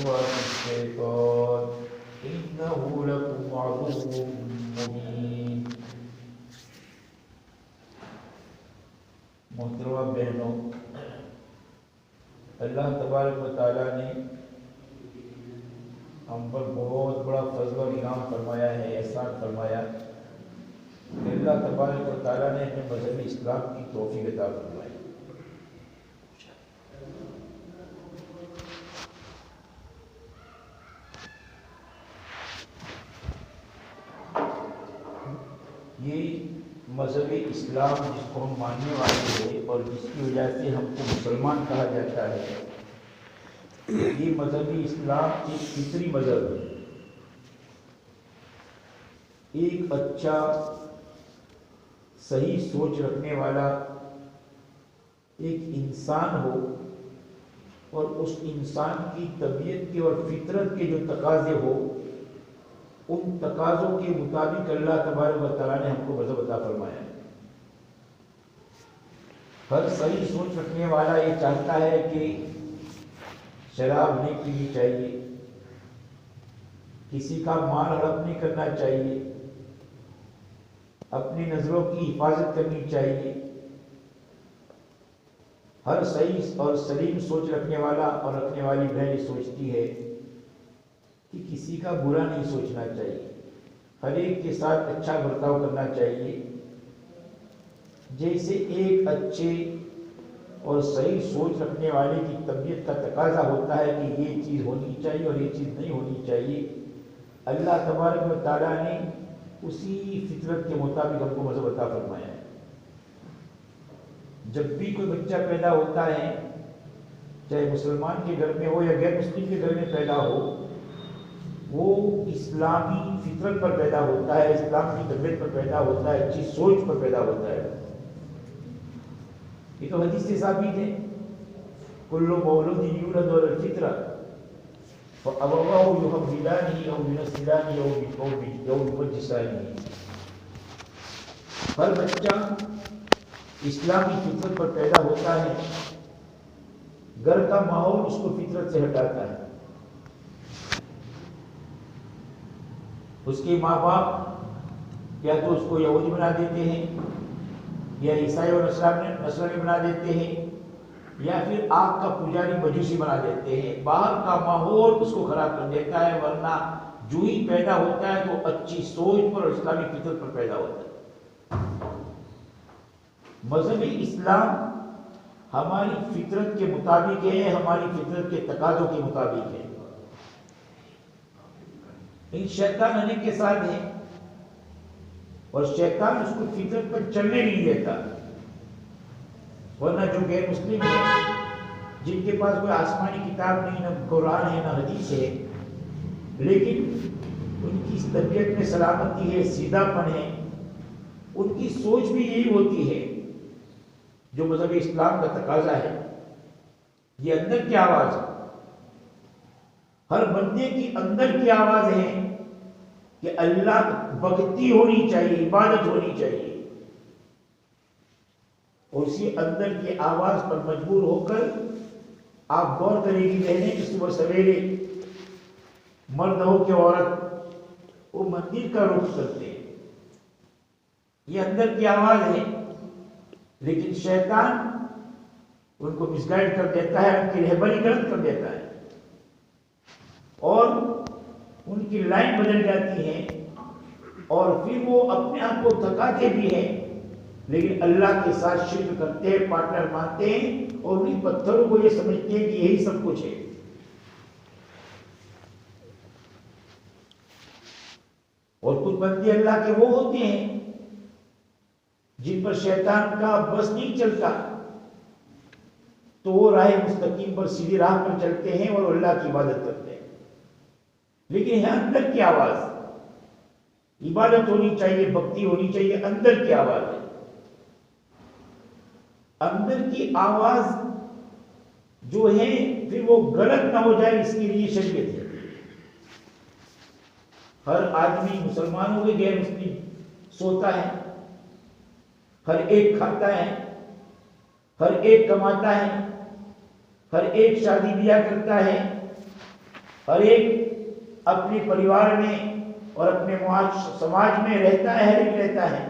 هو الشيطان إنه لكم عدو مبين. محترمہ بہنوں، اللہ تبارک و تعالیٰ نے ہم پر بہت بڑا فضل و انعام فرمایا ہے، احسان فرمایا کہ اللہ تبارک و تعالیٰ نے ہمیں مذہب اسلام کی توفیق عطا فرمائی۔ یہ مذہب اسلام جس کو ہم ماننے والے ہیں اور جس کی وجہ سے ہم کو مسلمان کہا جاتا ہے، یہ مذہب اسلام ایک فطری مذہب ہے۔ ایک اچھا صحیح سوچ رکھنے والا ایک انسان ہو اور اس انسان کی طبیعت کے اور فطرت کے جو تقاضے ہو، ان تقاضوں کے مطابق اللہ تبارک و تعالیٰ نے ہم کو مذہب عطا فرمایا ہے۔ ہر صحیح سوچ رکھنے والا یہ چاہتا ہے کہ شراب نہیں پینی چاہیے، کسی کا مال ہڑپ نہیں کرنا چاہیے، اپنی نظروں کی حفاظت کرنی چاہیے۔ ہر صحیح اور سلیم سوچ رکھنے والا اور رکھنے والی بہن یہ سوچتی ہے کہ کسی کا برا نہیں سوچنا چاہیے، ہر ایک کے ساتھ اچھا برتاؤ کرنا چاہیے۔ جیسے ایک اچھے اور صحیح سوچ رکھنے والے کی طبیعت کا تقاضا ہوتا ہے کہ یہ چیز ہونی چاہیے اور یہ چیز نہیں ہونی چاہیے، اللہ تبارک و تعالیٰ نے اسی فطرت کے مطابق ہم کو مذہب عطا فرمایا ہے۔ جب بھی کوئی بچہ پیدا ہوتا ہے، چاہے مسلمان کے گھر میں ہو یا غیر مسلم کے گھر میں پیدا ہو، وہ اسلامی فطرت پر پیدا ہوتا ہے، اسلام کی طبیعت پر پیدا ہوتا ہے، اچھی سوچ پر پیدا ہوتا ہے۔ یہ تو حدیث سے ثابت ہے، کل مولود یولد علی الفطرہ فابواہ یحودانہ او ینصرانہ او یمجسانہ۔ ہر بچہ اسلامی فطرت پر پیدا ہوتا ہے، گھر کا ماحول اس کو فطرت سے ہٹاتا ہے۔ اس کے ماں باپ یا تو اس کو یہودی بنا دیتے ہیں، یا عیسائی اور نصرانی بنا دیتے ہیں، یا پھر آگ کا پجاری مجوسی بنا دیتے ہیں۔ باہر کا ماحول اس کو خراب کر دیتا ہے، ورنہ جو ہی پیدا ہوتا ہے تو اچھی سوچ پر اور اسلامی فطرت پر پیدا ہوتا ہے۔ مذہب اسلام ہماری فطرت کے مطابق ہے، ہماری فطرت کے تقاضوں کے مطابق ہے۔ ان شیطان آنے کے ساتھ ہے اور شیطان اس کو فطرت پر چلنے نہیں دیتا، ورنہ جو غیر مسلم ہیں، جن کے پاس کوئی آسمانی کتاب نہیں، نہ قرآن ہے نہ حدیث ہے، لیکن ان کی طبیعت میں سلامتی ہے، سیدھا پن ہے، ان کی سوچ بھی یہی ہوتی ہے جو مذہب اسلام کا تقاضا ہے۔ یہ اندر کی آواز ہے، ہر بندے کی اندر کی آواز ہے کہ اللہ بھکتی ہونی چاہیے، عبادت ہونی چاہیے، اور اسی اندر کی آواز پر مجبور ہو کر آپ غور کریں گی بہنیں کہ صبح سویرے مرد ہو کہ عورت وہ مندر کا رخ کرتے ہیں۔ یہ اندر کی آواز ہے، لیکن شیطان ان کو مس گائیڈ کر دیتا ہے، ان کی رہبری غلط کر دیتا ہے اور ان کی لائن بدل جاتی ہے، اور پھر وہ اپنے آپ کو تھکاتے بھی ہیں، لیکن اللہ کے ساتھ شرک کرتے ہیں، پارٹنر مانتے ہیں، اور انہیں پتھروں کو یہ سمجھتے ہیں کہ یہی سب کچھ ہے۔ اور کچھ بندے اللہ کے وہ ہوتے ہیں جن پر شیطان کا بس نہیں چلتا، تو وہ راہ مستقیم پر، سیدھی راہ پر چلتے ہیں اور اللہ کی عبادت کرتے ہیں۔ لیکن یہاں اندر کی آواز، عبادت ہونی چاہیے، بھکتی ہونی چاہیے، اندر کی آواز ہے۔ اندر کی آواز جو ہے پھر وہ غلط نہ ہو جائے، اس کے لیے شریعت ہے۔ ہر آدمی، مسلمان ہو گئے غیر مسلم، سوتا ہے، ہر ایک کھاتا ہے، ہر ایک کماتا ہے، ہر ایک شادی بیاہ کرتا ہے، ہر ایک اپنے پریوار میں اور اپنے سماج میں رہتا ہے، ہر ایک رہتا ہے،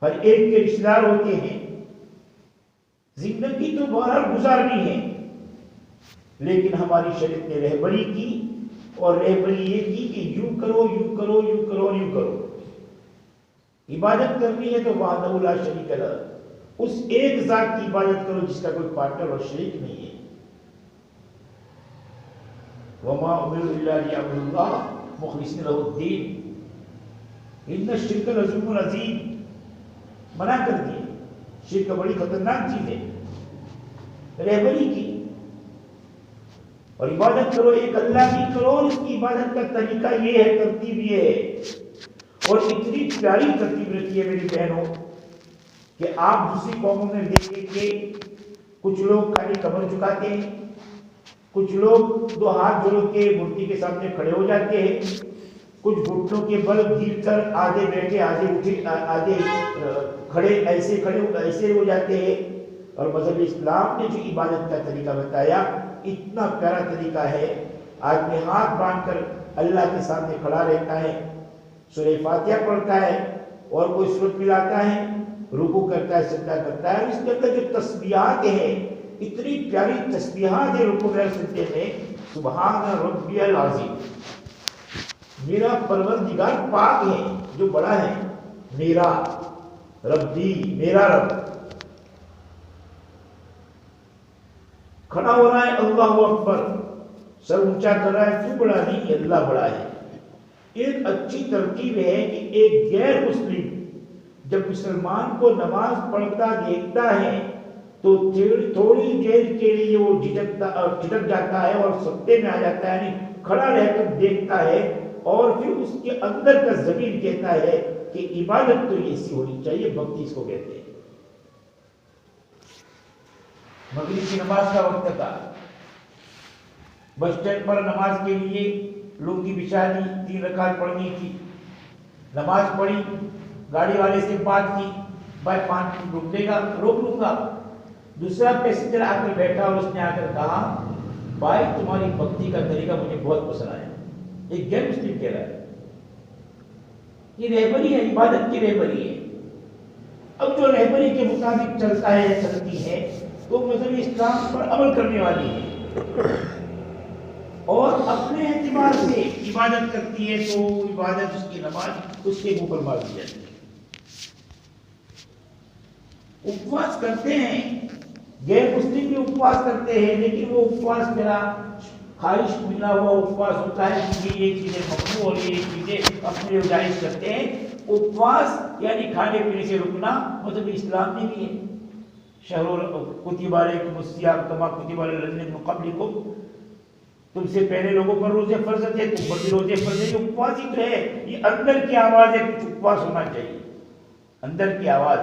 ہر ایک کے رشتہ دار ہوتے ہیں. زندگی تو بہرحال گزارنی ہے، لیکن ہماری شریعت نے رہبری کی، اور رہبری یہ کی کہ یوں کرو یوں کرو یوں کرو اور یوں کرو. عبادت کرنی ہے تو وحدہ لا شریک لہ، اس ایک ذات کی عبادت کرو جس کا کوئی پارٹنر اور شریک نہیں ہے. وما امروا الا ليعبدوا الله مخلصين له الدين ان الشرك لظلم عظیم. منع کر دیا، شرک بڑی خطرناک چیز ہے. رہبری کی اور عبادت کرو ایک اللہ کی کرو، اور اس کی عبادت کا طریقہ یہ ہے، ترتیب یہ ہے. اور اتنی پیاری ترتیب رکھی ہے میری بہنوں کہ آپ دوسری قوموں میں دیکھیں کہ کچھ لوگ خالی کمر جھکاتے ہیں، کچھ لوگ دو ہاتھ جوڑ کے مورتی کے سامنے کھڑے ہو جاتے ہیں، کچھ گھٹنوں کے بل گر کر آدھے بیٹھے آدھے اٹھے آدھے کھڑے ایسے ہو جاتے ہیں. اور مذہب اسلام نے جو عبادت کا طریقہ بتایا اتنا پیارا طریقہ ہے. آدمی ہاتھ باندھ کر اللہ کے سامنے کھڑا رہتا ہے، سورہ فاتحہ پڑھتا ہے، اور کوئی سورت ملاتا ہے، رکوع کرتا ہے، سجدہ کرتا ہے. اور اس کے اندر جو تسبیحات ہیں، اتنی پیاری تسبیحات ہیں رکوع میں سجدے میں. سبحان ربی العظیم، میرا پروردگار پاک ہے جو بڑا ہے، میرا ربی میرا رب. کھڑا ہو رہا ہے، اللہ اکبر، سر اونچا کر رہا ہے. کیوں بڑا نہیں؟ کہ اللہ بڑا ہے. ایک اچھی ترکیب ہے کہ ایک غیر مسلم جب مسلمان کو نماز پڑھتا دیکھتا ہے تو تھوڑی دیر کے لیے وہ جھٹک جاتا ہے اور سکتے میں آ جاتا ہے، یعنی کھڑا رہ کر دیکھتا ہے. اور پھر اس کے اندر کا ضمیر کہتا ہے کہ عبادت تو ایسی ہونی چاہیے، بھکتی اس کو کہتے ہیں. مغرب کی نماز کا وقت تھا، بس اسٹینڈ پر نماز کے لیے لنگی بچھا دی، 3 رکعت پڑھنی تھی. نماز پڑھی، گاڑی والے سے بات کی، بھائی 5 منٹ روک دے گا؟ روک لوں گا. دوسرا پیسنجر آ کر بیٹھا اور اس نے آ کر کہا بھائی تمہاری بھکتی کا طریقہ مجھے بہت پسند آیا. ایک غیر مسلم کہہ رہا ہے. یہ رہبری ہے، عبادت کی رہبری ہے. اب جو رہبری کے مطابق چلتا ہے یا چلتی ہے وہ مذہب اسلام پر عمل کرنے والی ہے اور اپنے اعتبار سے عبادت کرتی ہے تو عبادت اس کی نماز اس کے منہ پر مار دی جاتی ہے. اپواس کرتے ہیں، غیر مسلم بھی اپواس کرتے ہیں، لیکن وہ اپواس میرا خواہش ملا ہوا اپواس ہوتا ہے کہ یہ چیزیں ممنوع اور یہ چیزیں اپنے جائز کرتے ہیں. اپواس یعنی کھانے پینے سے رکنا مطلب اسلام میں بھی ہے. شہر کتب علیکم الصیام کما کتب علی الذین من قبلکم، تم سے پہلے لوگوں پر روزے فرض تھے، تم پر بھی روزے فرض ہیں. یہ اپواس ہی تو ہے، یہ اندر کی آواز ہے. کچھ اپواس ہونا چاہیے، اندر کی آواز.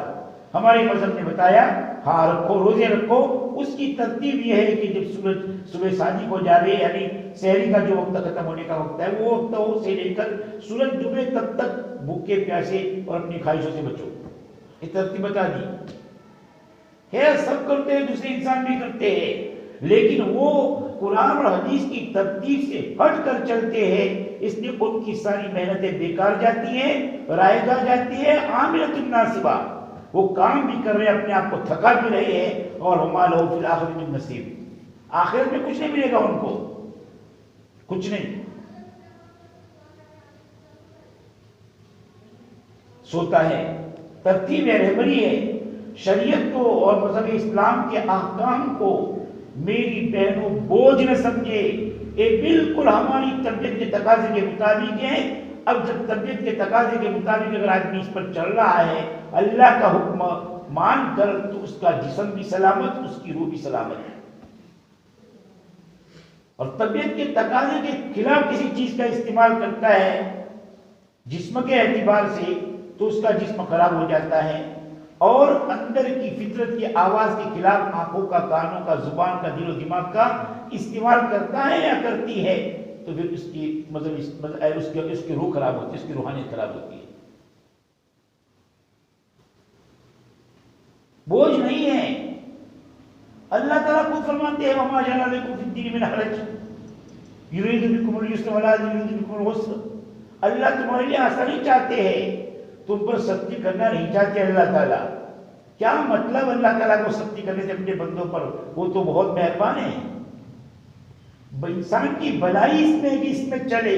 ہمارے مذہب نے بتایا ہاں رکھو، روزے رکھو. اس کی ترتیب یہ ہے کہ جب سورج صبح صادق ہو جاوے، یعنی سحری کا جو وقت ختم ہونے کا وقت ہے وہ وقت سے لے کر سورج ڈوبے تب تک بھوکے پیاسے اور اپنی خواہشوں سے بچو. یہ ترتیب بتا دی ہے. سب کرتے ہیں، دوسرے انسان بھی کرتے ہیں، لیکن وہ قرآن اور حدیث کی ترتیب سے ہٹ کر چلتے ہیں. اس لیے ان کی ساری محنتیں بیکار جاتی ہیں، رائے گا جاتی ہے. عاملۃ ناصبہ، وہ کام بھی کر رہے ہیں، اپنے آپ کو تھکا بھی رہے ہیں. اور وما لہ فی الآخرۃ من نصیب، آخرت میں کچھ نہیں ملے گا ان کو، کچھ نہیں. سوتا ہے، ترتیب ہے، رہبری ہے. شریعت کو اور مذہب اسلام کے احکام کو میری بہنوں بوجھ نہ سمجھے. یہ بالکل ہماری طبیعت کے تقاضے کے مطابق ہے. اب جب طبیعت کے تقاضے کے مطابق اگر آدمی اس پر چل رہا ہے اللہ کا حکم مان کر، تو اس کا جسم بھی سلامت، اس کی روح بھی سلامت ہے. اور طبیعت کے تقاضے کے خلاف کسی چیز کا استعمال کرتا ہے جسم کے اعتبار سے تو اس کا جسم خراب ہو جاتا ہے. اور اندر کی فطرت کی آواز کے خلاف آنکھوں کا، کانوں کا، زبان کا، دل و دماغ کا استعمال کرتا ہے یا کرتی ہے تو پھر اس کی اس کی روح خراب ہوتی ہے، اس کی روحانیت خراب ہوتی ہے. بوجھ نہیں ہے. اللہ تعالیٰ خود فرماتے ہیں وما جعل علیکم فی الدین من حرج، یرید بکم اليسر ولا یرید بکم العسر، اللہ تمہارے لیے آسانی چاہتے ہیں، تم پر سختی کرنا نہیں چاہتے اللہ تعالیٰ۔ کیا مطلب اللہ تعالیٰ کو سختی کرنے سے اپنے بندوں پر؟ وہ تو بہت مہربان ہے۔ انسان کی بھلائی اس میں کہ اس میں چلے،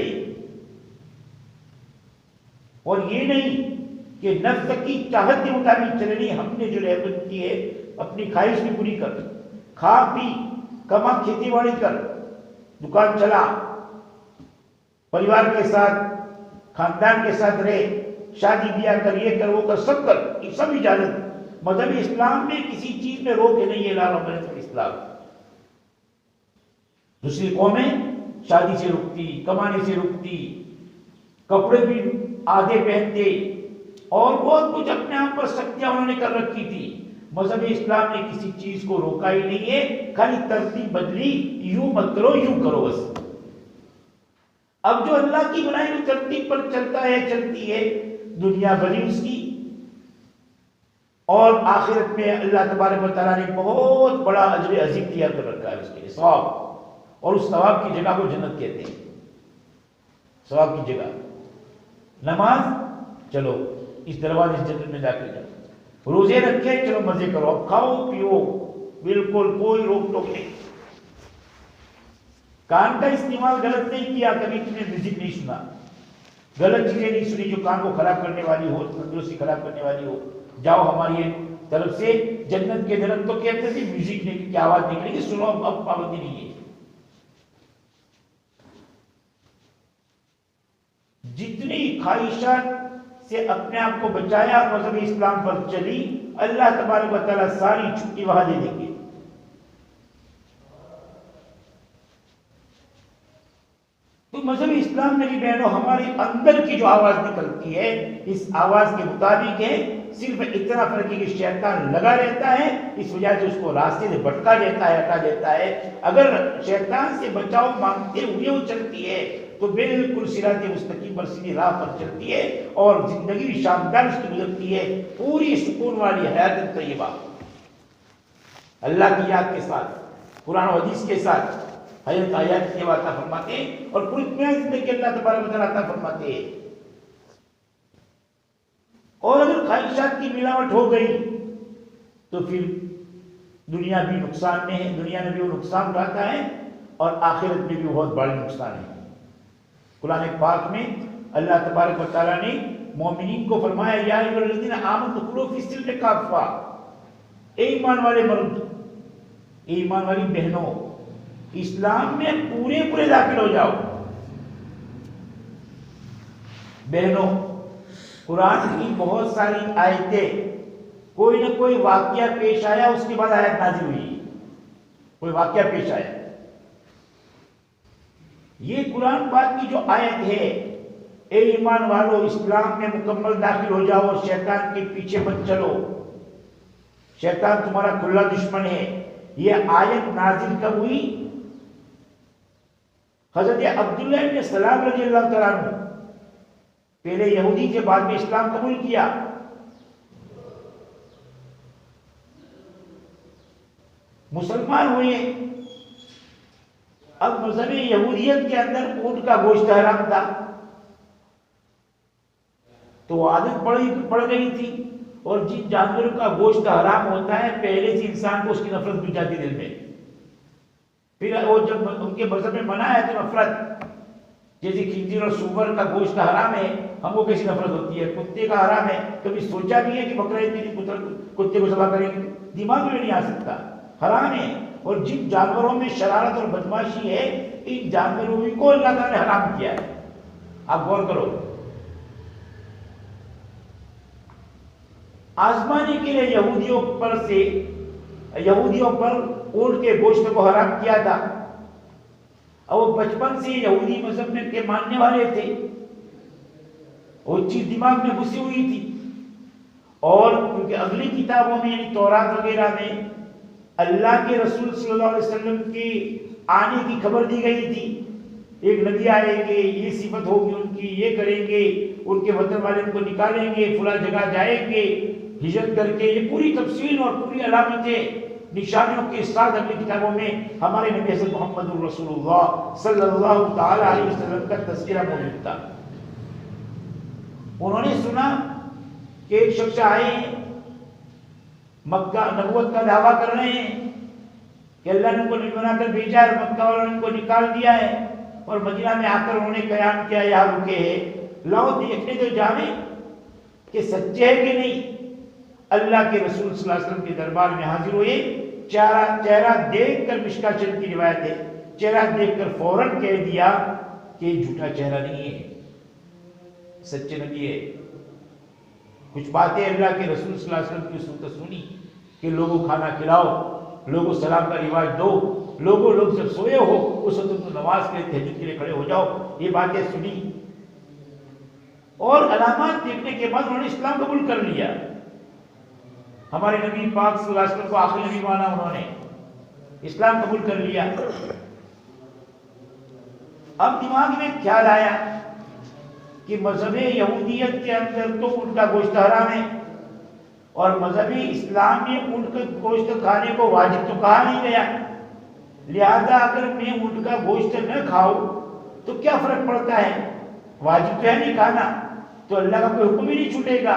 اور یہ نہیں کہ نفس کی چاہت کے مطابق چلے، نہیں، ہم نے جو رحمت کی ہے اپنی خواہش بھی پوری کر، کھا پی، کما، کھیتی باڑی کر، دکان چلا، پریوار کے ساتھ، خاندان کے ساتھ رہے، شادی بیاہ کر، یہ کر، وہ کر، سب کر، یہ سب اجازت۔ مذہب اسلام میں کسی چیز میں روک نہیں ہے، لا رب الاسلام۔ دوسری قومیں شادی سے رکتی، کمانے سے رکتی، کپڑے بھی آدھے پہنتے، اور بہت کچھ اپنے آپ پر سختیاں انہوں نے کر رکھی تھی۔ مذہب اسلام نے کسی چیز کو روکا ہی نہیں ہے، خالی ترتیب بدلی، یوں مت کرو، یوں کرو بس۔ اب جو اللہ کی بنائی ہوئی ترتیب پر چلتا ہے، چلتی ہے، دنیا بنی اس کی، اور آخرت میں اللہ تبارک و تعالیٰ نے بہت بڑا اجر عظیم تیار کر رکھا ہے اس کے لیے، ثواب، اور اس ثواب کی جگہ کو جنت کہتے ہیں۔ ثواب کی جگہ نماز، چلو اس دروازے سے جنت میں داخل جاؤ، روزے رکھے، چلو مزے کرو، اب کھاؤ پیو، بالکل کوئی روک ٹوک نہیں۔ کان کا استعمال غلط نہیں کیا، کبھی تم نے میوزک نہیں سنا، غلط چیزیں نہیں سنی جو کان کو خراب کرنے والی ہو، تندرستی خراب کرنے والی ہو۔ جاؤ، ہماری طرف سے جنت کے درخت تو کہتے تھے میوزک نہیں کی آواز نکلے گی، سنو، اب پابندی نہیں ہے۔ جتنی خواہشات سے اپنے آپ کو بچایا، مذہب اسلام پر چلی، اللہ تبارک و تعالیٰ ساری چھٹی وہاں دے دیں گے۔ تو مذہب اسلام میری بہنوں ہمارے اندر کی جو آواز نکلتی ہے، اس آواز کے مطابق ہے، صرف اتنا فرق ہے کہ شیطان لگا رہتا ہے، اس وجہ سے اس کو راستے سے بھٹکا دیتا ہے، ہٹا دیتا ہے۔ اگر شیطان سے بچاؤ مانگتے ہوئے وہ چلتی ہے تو بالکل صراط مستقیم پر، سیدھی راہ پر چلتی ہے، اور زندگی بھی شاندار اس کی گزرتی ہے، پوری سکون والی حیات طیبہ، اللہ کی یاد کے ساتھ، قرآن و حدیث کے ساتھ حیات آیات کی عطا فرماتے ہیں، اور پوری اطمینان زندگی اللہ تبارک و تعالیٰ عطا فرماتے ہیں۔ اور اگر خواہشات کی ملاوٹ ہو گئی تو پھر دنیا بھی نقصان میں ہے، دنیا میں بھی وہ نقصان اٹھاتا ہے، اور آخرت میں بھی بہت بڑا نقصان ہے۔ قرآن پاک میں اللہ تبارک و تعالیٰ نے مومنین کو فرمایا، یا ایھا الذین آمنوا ادخلوا فی السلم کافہ، اے ایمان والے مرد، اے ایمان والی بہنوں، اسلام میں پورے پورے داخل ہو جاؤ۔ بہنوں، قرآن کی بہت ساری آیتیں، کوئی نہ کوئی واقعہ پیش آیا، اس کے بعد آیت نازل ہوئی، کوئی واقعہ پیش آیا۔ یہ قرآن پاک کی جو آیت ہے، اے ایمان والو اسلام میں مکمل داخل ہو جاؤ، شیطان کے پیچھے مت چلو، شیطان تمہارا کھلا دشمن ہے، یہ آیت نازل کب ہوئی؟ حضرت عبداللہ بن سلام رضی اللہ تعالیٰ عنہ، پہلے یہودی کے بعد میں اسلام قبول کیا، مسلمان ہوئے۔ اب مذہب یہودیت کے اندر اونٹ کا گوشت حرام تھا، تو عادت پڑ گئی تھی، اور جن جانوروں کا گوشت حرام ہوتا ہے پہلے سے انسان کو اس کی نفرت مل جاتی دل میں، پھر وہ جب ان کے مذہب میں منع ہے تو نفرت، جیسے خنزیر اور سور کا گوشت حرام ہے، ہم کو کیسی نفرت ہوتی ہے، کتے کا حرام ہے، کبھی سوچا بھی ہے کہ بقرعید کے دن کتے کو ذبح کریں گے، دماغ میں نہیں آ سکتا، حرام ہے۔ اور جن جانوروں میں شرارت اور بدماشی ہے، ان جانوروں کو اللہ تعالیٰ نے حرام کیا ہے، آپ غور کرو۔ آزمانے کے لیے یہودیوں پر اونٹ کے گوشت کو حرام کیا تھا، اور وہ بچپن سے یہودی مذہب میں کے ماننے والے تھے، وہ چیز دماغ میں گھسی ہوئی تھی، اور کیونکہ اگلی کتابوں میں یعنی تورات وغیرہ میں اللہ کے رسول صلی اللہ علیہ وسلم کی آنے کی خبر دی گئی تھی، ایک نبی آئیں گے، یہ صفت ہوگی ان کی، یہ کریں گے، ان کے وطن والے ان کو نکالیں گے، فلاں جگہ جائیں گے ہجرت کر کے، یہ پوری تفصیل اور پوری علامتیں نشانیوں کے ساتھ اپنی کتابوں میں ہمارے نبی حضرت محمد الرسول اللہ صلی اللہ تعالی علیہ وسلم کا تذکرہ موجود تھا۔ انہوں نے سنا کہ ایک شخص آئے ہیں، مکہ نبوت کا دعویٰ کر رہے ہیں کہ اللہ نے ان کو نبی بنا کر بھیجا ہے، مکہ والوں نے ان کو نکال دیا ہے، اور مدینہ میں آ کر انہوں نے قیام کیا، یہاں رکے ہیں، لاؤ دیکھنے تو جانے کہ سچے ہے کہ نہیں۔ اللہ کے رسول صلی اللہ علیہ وسلم کے دربار میں حاضر ہوئے، چہرہ دیکھ کر، مشکا چند کی روایت ہے، چہرہ دیکھ کر فوراً کہہ دیا کہ یہ جھوٹا چہرہ نہیں ہے، سچے نبی ہے۔ کچھ باتیں اللہ کے رسول صلی اللہ علیہ وسلم کی سنت سنی کہ لوگوں کھانا کھلاؤ، لوگوں سلام کا رواج دو، لوگ جب سوئے ہو اس وقت تم نماز کے لیے تہجد کے لیے کھڑے ہو جاؤ، یہ باتیں سنی، اور علامات دیکھنے کے بعد انہوں نے اسلام قبول کر لیا۔ ہمارے نبی پاک صلی اللہ علیہ وسلم کو آخری نبی مانا، انہوں نے اسلام قبول کر لیا۔ اب دماغ میں خیال آیا کہ مذہب یہودیت کے اندر تو اونٹ کا گوشت حرام ہے، اور مذہب اسلام میں اونٹ کا گوشت کھانے کو واجب تو کہا نہیں گیا، لہذا اگر میں اونٹ کا گوشت نہ کھاؤں تو کیا فرق پڑتا ہے، واجب تو ہے نہیں کھانا، تو اللہ کا کوئی حکم ہی نہیں چھوٹے گا،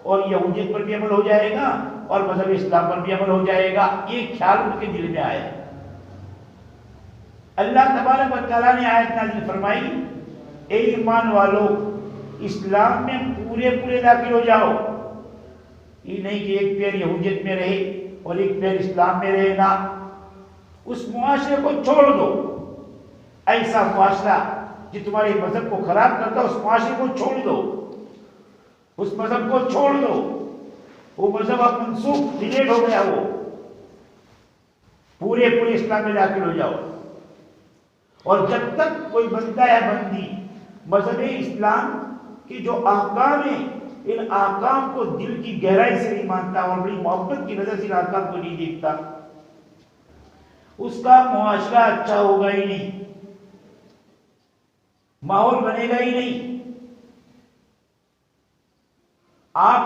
اور یہودیت پر بھی عمل ہو جائے گا اور مذہب اسلام پر بھی عمل ہو جائے گا۔ یہ خیال ان کے دل میں آیا۔ اللہ تبارک و تعالیٰ نے آیت نازل فرمائی، اے ایمان والو اسلام میں پورے داخل ہو جاؤ، یہ نہیں کہ ایک پیر یہودیت میں رہے اور ایک پیر اسلام میں رہے، نہ، اس معاشرے کو چھوڑ دو، ایسا معاشرہ جو تمہارے مذہب کو خراب کرتا ہے اس معاشرے کو چھوڑ دو، اس مذہب کو چھوڑ دو، وہ مذہب اب منسوخ ڈیلیٹ ہو گیا، وہ پورے اسلام میں داخل ہو جاؤ۔ اور جب تک کوئی بندہ یا بندی مذہب اسلام کی جو احکام ہیں ان احکام کو دل کی گہرائی سے نہیں مانتا اور بڑی محبت کی نظر سے ان احکام کو نہیں دیکھتا، اس کا معاشرہ اچھا ہوگا ہی نہیں، ماحول بنے گا ہی نہیں۔ آپ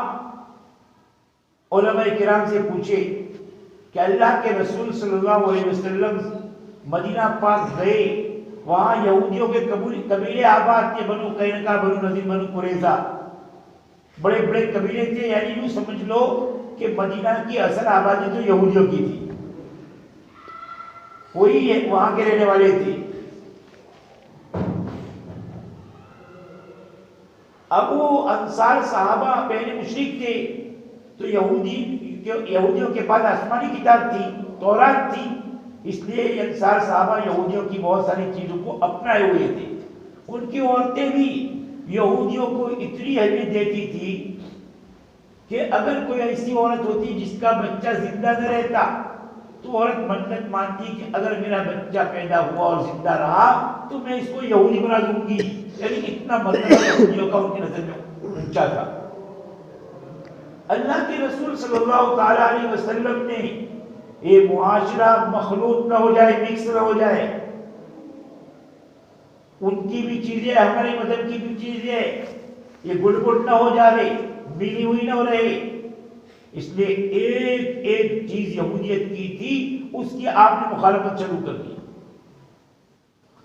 علماء کرام سے پوچھے کہ اللہ کے رسول صلی اللہ علیہ وسلم مدینہ پاک گئے، وہاں یہودیوں کے قبیلے آباد تھے، بنو قینقاع، بنو نذیر، بنو قریظہ، بڑے قبیلے تھے، یعنی یوں سمجھ لو کہ مدینہ کی اصل آبادی تو یہودیوں کی تھی، وہی وہاں کے رہنے والے تھے۔ اب وہ انصار صحابہ پہلے مشرک تھے، تو یہودیوں کے بعد آسمانی کتاب تھی، تورات تھی، اس لیے انصار صحابہ یہودیوں کی بہت ساری چیزوں کو اپنائے ہوئے تھے۔ ان کی عورتیں بھی یہودیوں کو اتنی اہمیت دیتی تھی کہ اگر کوئی ایسی عورت ہوتی جس کا بچہ زندہ نہ رہتا تو عورت منت مانتی کہ اگر میرا بچہ پیدا ہوا اور زندہ رہا تو میں اس کو یہودی بنا دوں گی، یعنی اتنا مرتبہ یہودیوں کا ان کی نظر میں اونچا تھا۔ اللہ کے رسول صلی اللہ تعالی علیہ وسلم نے یہ معاشرہ مخلوط نہ ہو جائے، مکس نہ ہو جائے، ان کی بھی چیزیں ہمارے مذہب کی بھی چیزیں یہ گڑ نہ ہو جائے، ملی ہوئی نہ ہو رہے، اس لیے ایک چیز یہودیت کی تھی اس کی آپ نے مخالفت شروع کر دی۔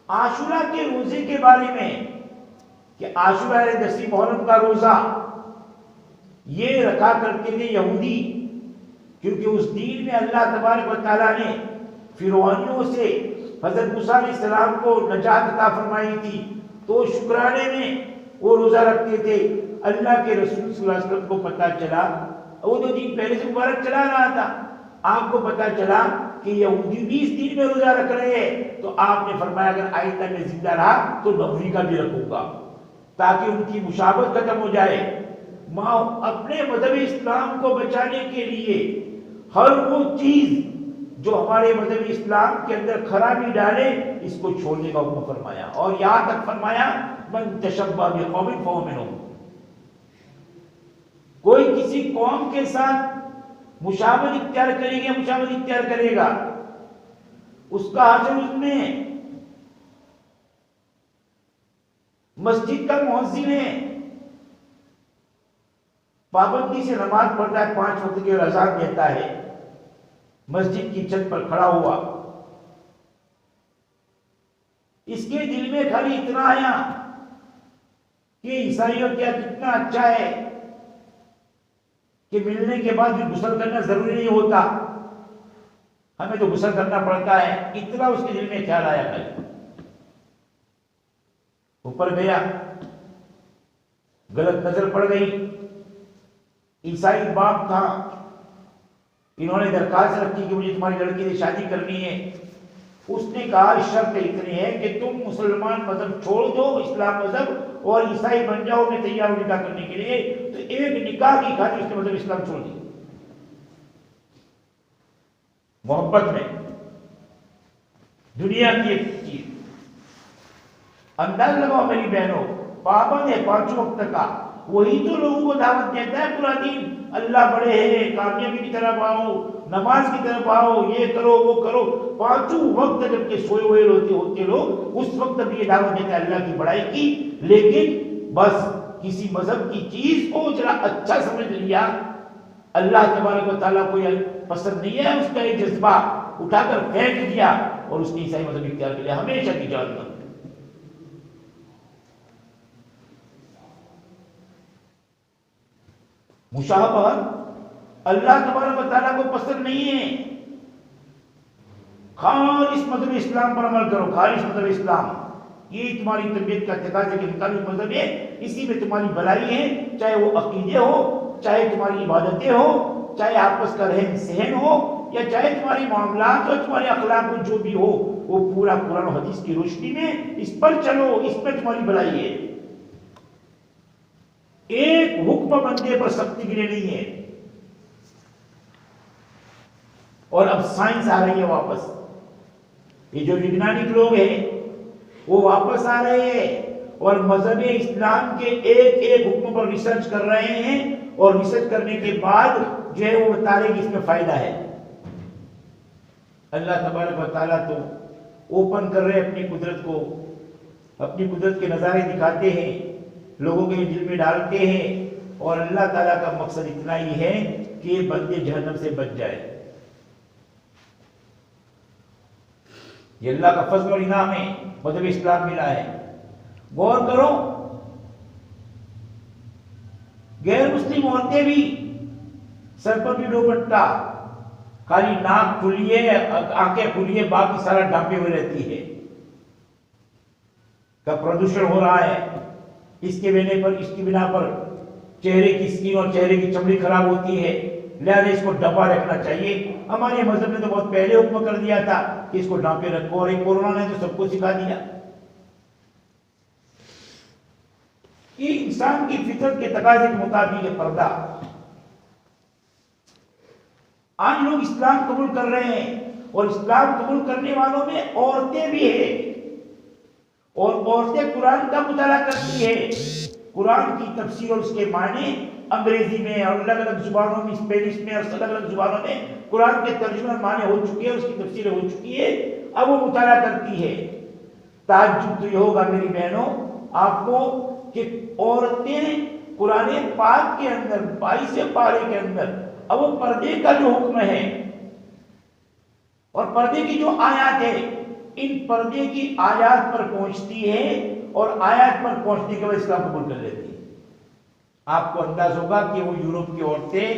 عاشورہ کے روزے کے بارے میں کہ عاشورہ 10 محرم کا روزہ یہ رکھا کرتے تھے یہودی، کیونکہ اس دین میں اللہ تبارک و تعالیٰ نے فرعونیوں سے حضرت موسیٰ علیہ السلام کو نجات عطا فرمائی تھی، تو شکرانے میں وہ روزہ رکھتے تھے۔ اللہ کے رسول صلی اللہ علیہ وسلم کو پتہ چلا، وہ 2 دن پہلے سے مبارک چلا رہا تھا، آپ کو پتہ چلا کہ یہودی بھی اس دن میں روزہ رکھ رہے ہیں، تو آپ نے فرمایا اگر آئندہ میں زندہ رہا تو نبوی کا بھی رکھوں گا تاکہ ان کی مشابہت ختم ہو جائے۔ اپنے مذہب اسلام کو بچانے کے لیے ہر وہ چیز جو ہمارے مذہب اسلام کے اندر خرابی ڈالے اس کو چھوڑنے کا حکم فرمایا، اور یہاں تک فرمایا من تشبہ بقوم فہو منہم، کوئی کسی قوم کے ساتھ مشابہت اختیار کرے گا اس کا حاصل اس میں مسجد کا مؤذن ہے، پابندی سے نماز پڑھتا ہے، 5 وقت کی اذان دیتا ہے، مسجد کی چھت پر کھڑا ہوا، اس کے دل میں خالی اتنا آیا کہ عیسائیوں کیا کتنا اچھا ہے کہ ملنے کے بعد بھی غسل کرنا ضروری نہیں ہوتا، ہمیں تو غسل کرنا پڑتا ہے، اتنا اس کے دل میں خیال آیا کل۔ اوپر گیا، غلط نظر پڑ گئی، عیسائی باپ تھا، انہوں نے درخواست رکھی کہ مجھے تمہاری لڑکی سے شادی کرنی ہے۔ اس نے کہا شرط اتنی ہے کہ تم مسلمان مذہب چھوڑ دو، اسلام مذہب، اور عیسائی بن جاؤ، میں تیار ہوں نکاح کرنے کے لیے۔ تو ایک نکاح کی خاطر اس نے مذہب اسلام چھوڑ دی، محبت میں دنیا کی ایک چیز۔ انداز لگاؤ میری بہنوں، پابند ہے 5 وقت کا، وہی تو لوگوں کو دعوت دیتا ہے پورا دن، اللہ بڑے ہیں، کامیابی کی طرف آؤ، نماز کی طرف آؤ، یہ کرو وہ کرو۔ 5 وقت جب کہ سوئے ہوئے ہوتے لوگ، اس وقت بھی یہ دعوت دیتا ہے اللہ کی بڑائی کی، لیکن بس کسی مذہب کی چیز کو ذرا اچھا سمجھ لیا، اللہ تبارک و تعالیٰ کو یہ پسند نہیں ہے، اس کا یہ جذبہ اٹھا کر پھینک دیا اور اس نے عیسائی مذہب اختیار کیا ہمیشہ کی جہنم۔ مشابہت اللہ تبارک و تعالیٰ کو پسند نہیں ہے۔ خالص مذہب اسلام پر عمل کرو، خالص مذہب اسلام، یہ تمہاری طبیعت کا تقاضے کے مطابق مذہب ہے، اسی میں تمہاری بھلائی ہے، چاہے وہ عقیدے ہو، چاہے تمہاری عبادتیں ہو، چاہے آپس کا رہن سہن ہو، یا چاہے تمہاری معاملات اور تمہارے اخلاق میں جو بھی ہو، وہ پورا قرآن و حدیث کی روشنی میں اس پر چلو، اس میں تمہاری بھلائی ہے۔ ایک حکم بندے پر سختی کے لیے نہیں ہے۔ اور اب سائنس آ رہی ہے واپس، یہ جو ویگنانک لوگ ہیں وہ واپس آ رہے ہیں اور مذہب اسلام کے ایک حکم پر ریسرچ کر رہے ہیں، اور ریسرچ کرنے کے بعد جو ہے وہ بتا رہے کہ اس میں فائدہ ہے۔ اللہ تبارک و تعالیٰ تو اوپن کر رہے اپنی قدرت کو، اپنی قدرت کے نظارے دکھاتے ہیں، لوگوں کے دل میں ڈالتے ہیں، اور اللہ تعالیٰ کا مقصد اتنا ہی ہے کہ یہ بندے جہنم سے بچ جائے۔ یہ اللہ کا فضل اور انعام ہے، مذہب اسلام ملا ہے۔ غور کرو، غیر مسلم عورتیں بھی سر پر بھی دوپٹہ، خالی ناک کھلی ہے، آنکھیں کھلی ہے، باقی سارا ڈھانپے ہوئے رہتی ہے۔ کا پردوشن ہو رہا ہے، اس کی بنا پر چہرے کی سکین اور چہرے کی چمڑی خراب ہوتی ہے، لہذا اس کو ڈھپا رکھنا چاہیے۔ ہمارے مذہب نے تو بہت پہلے حکم کر دیا تھا کہ اس کو ڈھانپے رکھو، اور ایک کورونا نے تو سب کو سکھا دیا۔ یہ انسان کی فطرت کے تقاضے کے مطابق یہ پردہ۔ آج لوگ اسلام قبول کر رہے ہیں، اور اسلام قبول کرنے والوں میں عورتیں بھی ہیں، اور عورتیں قرآن کا مطالعہ کرتی ہیں، قرآن کی تفسیر اور اس کے معنی انگریزی میں اور الگ الگ زبانوں میں، اسپینش میں اور الگ الگ زبانوں میں قرآن کے ترجمے اور معنی ہو چکی ہے، اس کی تفسیر ہو چکی ہے، اب وہ مطالعہ کرتی ہے۔ تعجب تو یہ ہوگا میری بہنوں آپ کو کہ عورتیں قرآن پاک کے اندر 22 پارے کے اندر اب وہ پردے کا جو حکم ہے اور پردے کی جو آیات ہے، ان پردے کی آیات پر پہنچتی ہے، اور آیات پر پہنچنے کے بعد اسلام قبول کر لیتی ہے۔ آپ کو انداز ہوگا کہ وہ یورپ کی عورتیں،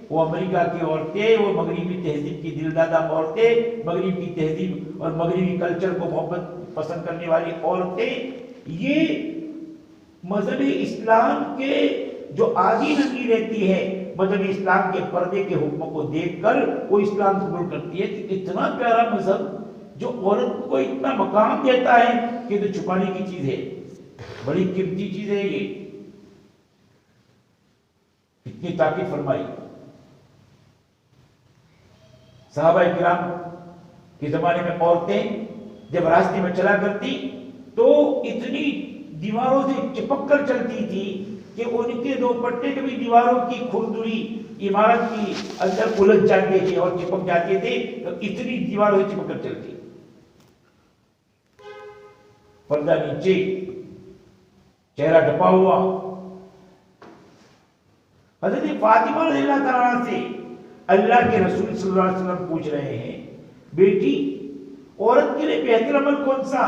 وہ امریکہ کی عورتیں، وہ مغربی تہذیب کی دلدادہ عورتیں، مغرب کی تہذیب اور مغربی کلچر کو محبت پسند کرنے والی عورتیں، یہ مذہب اسلام کے جو عادی نگی رہتی ہے، مذہب اسلام کے پردے کے حکم کو دیکھ کر وہ اسلام قبول کرتی ہے کہ اتنا پیارا مذہب جو عورت کو اتنا مقام دیتا ہے کہ تو چھپانے کی چیز ہے، بڑی قیمتی چیز ہے، یہ اتنی تاکید فرمائی۔ صحابہ کرام کے زمانے میں عورتیں جب راستے میں چلا کرتی تو اتنی دیواروں سے چپک کر چلتی تھی کہ ان کے دوپٹے کبھی دیواروں کی کھردری عمارت کی اندر الجھ جاتے تھے اور چپک جاتے تھے، تو اتنی دیواروں سے چپک کر چلتی۔ پردہ نیچے، چہرہ ڈھپا ہوا۔ حضرت فاطمہ رضی اللہ تعالیٰ سے اللہ کے رسول صلی اللہ علیہ وسلم پوچھ رہے ہیں بیٹی عورت کے لیے بہتر عمل کون سا؟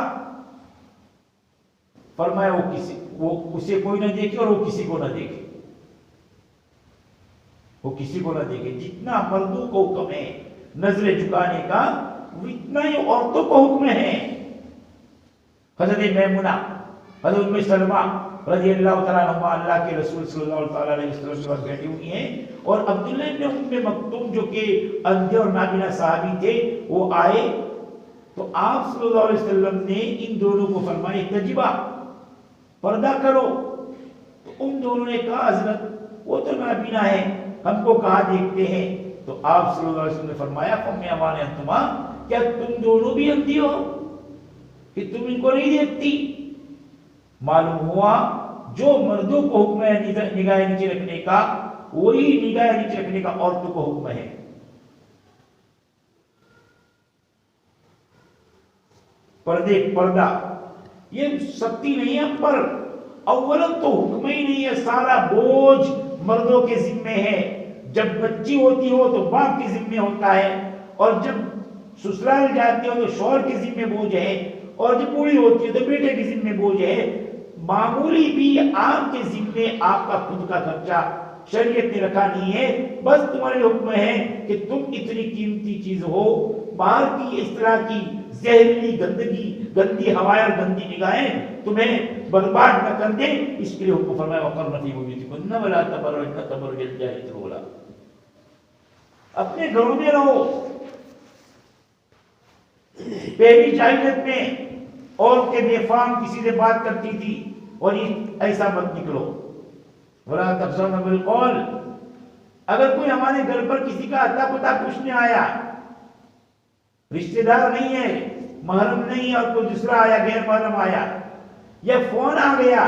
فرمایا وہ اسے کوئی نہ دیکھے اور وہ کسی کو نہ دیکھے، وہ کسی کو نہ دیکھے۔ جتنا مردوں کو حکم ہے نظر جھکانے کا اتنا ہی عورتوں کو حکم ہے۔ حضرت میمونہ، حضرت ام سلمہ رضی اللہ تعالیٰ عنہ اللہ کے رسول صلی اللہ علیہ وسلم کے پاس بیٹھی ہوئی ہیں، اور عبداللہ ابن ام مکتوم جو کہ اندھے اور نابینا صحابی تھے وہ آئے تو آپ صلی اللہ علیہ وسلم نے ان دونوں کو فرمایا تجبہ پردہ کرو۔ تو ان دونوں نے کہا حضرت وہ تو نابینا ہے، ہم کو کہاں دیکھتے ہیں؟ تو آپ صلی اللہ علیہ وسلم نے فرمایا فَمِّ اَمَانِ أَنْتُمَا، کیا تم دونوں بھی اندھی ہو کہ تم ان کو نہیں دیکھتی؟ معلوم ہوا جو مردوں کو حکم ہے نگاہ نیچے رکھنے کا، وہی نگاہ نیچے رکھنے کا عورتوں کو حکم ہے۔ پردہ یہ سختی نہیں ہے پر اولا تو حکم ہی نہیں ہے، سارا بوجھ مردوں کے ذمے ہے۔ جب بچی ہوتی ہو تو باپ کے ذمے ہوتا ہے، اور جب سسرال جاتی ہو تو شوہر کے ذمے بوجھ ہے، اور جب بوڑھی ہوتی ہے تو بیٹے کے ذمے بوجھ ہے۔ معمولی بھی آپ کے ذمے آپ کا خود کا خرچہ شریعت نے رکھا نہیں ہے، بس تمہارے حکم ہے کہ تم اتنی قیمتی چیز ہو، باہر کی اس طرح کی زہریلی گندی ہوائیں اور گندی نگاہیں تمہیں برباد نہ کر دیں، اس کے لیے حکم فرمایا وَقَرْنَ فِي بُيُوتِكُنَّ وَلَا تَبَرَّجْنَ تَبَرُّجَ الْجَاهِلِيَّةِ الْأُولَىٰ، اپنے گھروں میں رہو۔ پہلی جاہلیت میں عورتیں بے فام کسی سے بات کرتی تھی، اور ایسا مت نکلو۔ وَلَا تَخْضَعْنَ بِالْقَوْلِ، اگر کوئی ہمارے گھر پر کسی کا اتا پتا پوچھنے آیا، رشتہ دار نہیں ہے، محرم نہیں، اور کوئی دوسرا آیا، غیر محرم آیا، یا فون آ گیا،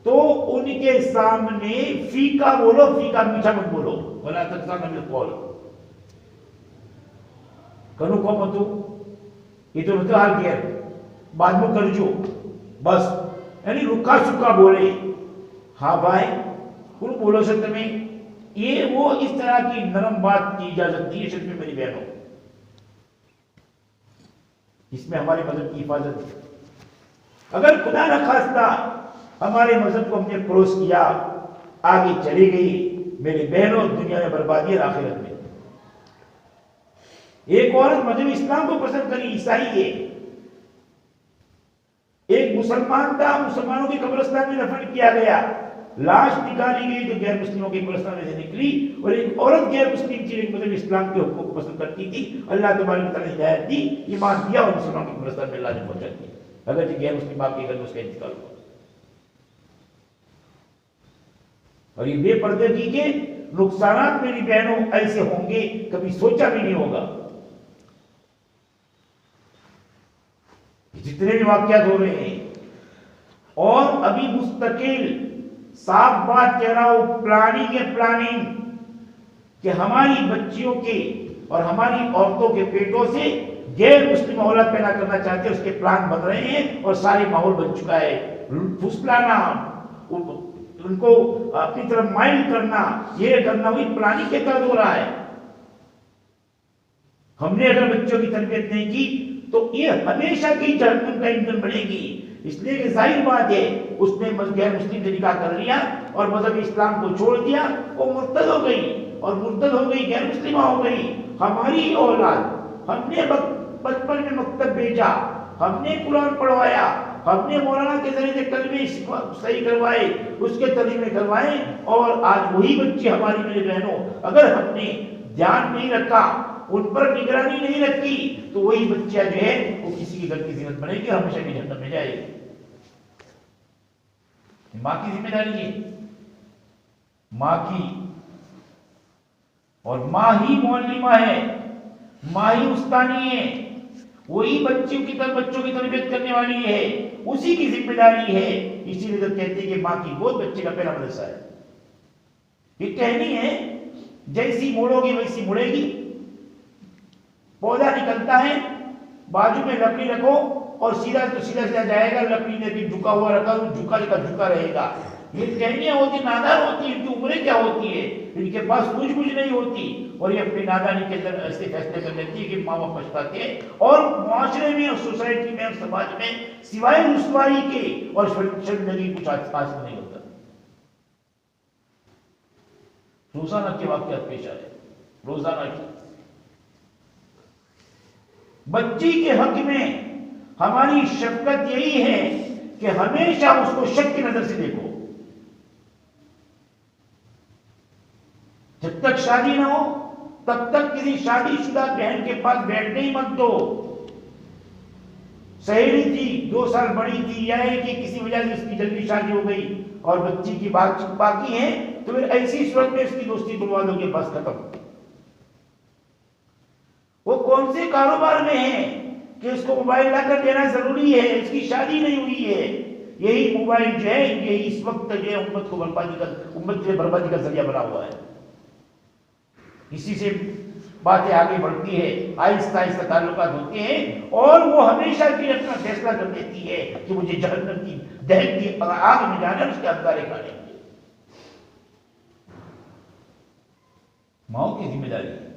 تو ان کے سامنے فیکا بولو، فیکا میٹھا مت بولو۔ وَلَا تَخْضَعْنَ بِالْقَوْلِ، کنو کو متو یہ تو رتا حال گیا بعد میں کرجو، بس یعنی رکا سکا بولے۔ ہاں بھائی کن بولو سے تمہیں، یہ وہ اس طرح کی نرم بات کی اجازت دی ہے شرط میں میری بہنوں، اس میں ہمارے مذہب کی حفاظت ہے۔ اگر خدا نہ خواستہ ہمارے مذہب کو ہم نے کروس کیا، آگے چلی گئی، میری بہنوں دنیا میں بربادی اور آخرت میں۔ ایک عورت مذہب اسلام کو پسند کری، عیسائی ہے، ایک مسلمان تھا، مسلمانوں کے قبرستان میں دفن کیا گیا، لاش نکالی گئی تو غیر مسلموں کے قبرستان میں سے نکلی، اور ایک عورت غیر مسلم تھی لیکن مذہب اسلام کے حقوق کو پسند کرتی تھی، اللہ تبارک تعالیٰ نے ہدایت دی، ایمان دیا اور مسلمانوں کے قبرستان میں اللہ نے پہنچا دیا، اگر غیر مسلم آپ کے گھر میں اس کا انتقال ہوا۔ اور یہ بے پردگی کے نقصانات میری بہنوں ایسے ہوں گے کبھی سوچا بھی نہیں ہوگا۔ جتنے بھی واقعات ہو رہے ہیں، اور ابھی مستقل صاف بات کہہ رہا ہوں، پلاننگ کہ ہماری بچیوں کے اور ہماری عورتوں کے پیٹوں سے غیر مسلم اولاد پیدا کرنا چاہتے ہیں، اس کے پلان بن رہے ہیں اور سارے ماحول بن چکا ہے۔ پھسلانا، ان کو اپنی طرف مائل کرنا، یہ کرنا، وہی پلاننگ کے تحت ہو رہا ہے۔ ہم نے اگر بچوں کی تربیت نہیں کی تو یہ ہمیشہ کی جہنم کا ایندھن بنے گی، اس لیے کہ ظاہر بات ہے اس نے غیر مسلم سے نکاح کر لیا اور مذہب اسلام کو چھوڑ دیا، وہ مرتد ہو گئی، اور مرتد ہو گئی، غیر مسلمہ ہو گئی۔ ہماری اولاد، ہم نے بچپن میں مکتب بھیجا، ہم نے قرآن پڑھوایا، ہم نے مولانا کے ذریعے سے کلمے صحیح کروائے، اس کے ترجمے کروائے، اور آج وہی بچے ہماری میرے بہنوں اگر ہم نے دھیان نہیں رکھا، ان پر نگرانی نہیں رکھی، تو وہی بچہ جو ہے وہ کسی کے گھر کی زینت بنے گی اور ہمیشہ کی جہنم میں جائے گی۔ ماں کی ذمہ داری ہے، ماں کی، اور ماں ہی معلمہ ہے، ماں ہی استانی ہے، وہی بچوں کی تربیت کرنے والی ہے، اسی کی ذمہ داری ہے۔ اسی لیے تو کہتے ہیں کہ ماں کی گود بچے کا پہلا مدرسہ ہے۔ یہ ٹہنی ہے، جیسی موڑو گی ویسی مڑے گی۔ پودا نکلتا ہے، بازو میں لکڑی رکھو اور سیدھا تو سیدھا جائے گا، لکڑی نے بھی جھکا ہوا رکھا تو جھکا رہے گا، یہ ٹہنیاں ہوتی نادان ہوتی، ان کی عمریں کیا ہوتی ہے، ان کے پاس کچھ نہیں ہوتی، اور یہ اپنی نادانی کے اندر ایسے فیصلے کر لیتی ہے کہ ماں باپ پچھتاتے ہیں، اور معاشرے میں اور سوسائٹی میں اور سماج میں سوائے رسوائی کے اور شرمندگی کچھ حاصل نہیں ہوتا۔ روزانہ کے واقعات پیش آئے، روزانہ کی بچی کے حق میں ہماری شفقت یہی ہے کہ ہمیشہ اس کو شک کی نظر سے دیکھو، جب تک شادی نہ ہو تب تک کسی شادی شدہ بہن کے پاس بیٹھنے ہی مت دو۔ سہیلی تھی، 2 سال بڑی تھی، یا ہے کہ کسی وجہ سے اس کی جلدی شادی ہو گئی اور بچی کی بات چیت باقی ہے، تو پھر ایسی صورت میں اس کی دوستی بلوا دو کہ بس ختم۔ وہ کون سے کاروبار میں ہے کہ اس کو موبائل لا کر دینا ضروری ہے، اس کی شادی نہیں ہوئی ہے؟ یہی موبائل جو ہے، یہی اس وقت جو ہے امت کے بربادی کا ذریعہ بنا ہوا ہے۔ اسی سے باتیں آگے بڑھتی ہے، آہستہ آہستہ تعلقات ہوتے ہیں، اور وہ ہمیشہ کے لیے اپنا فیصلہ کر دیتی ہے کہ مجھے جہنم کی دہتی آگ میں جانا، اس کے انگارے کھانے ہیں۔ ماؤں کی ذمہ داری ہے۔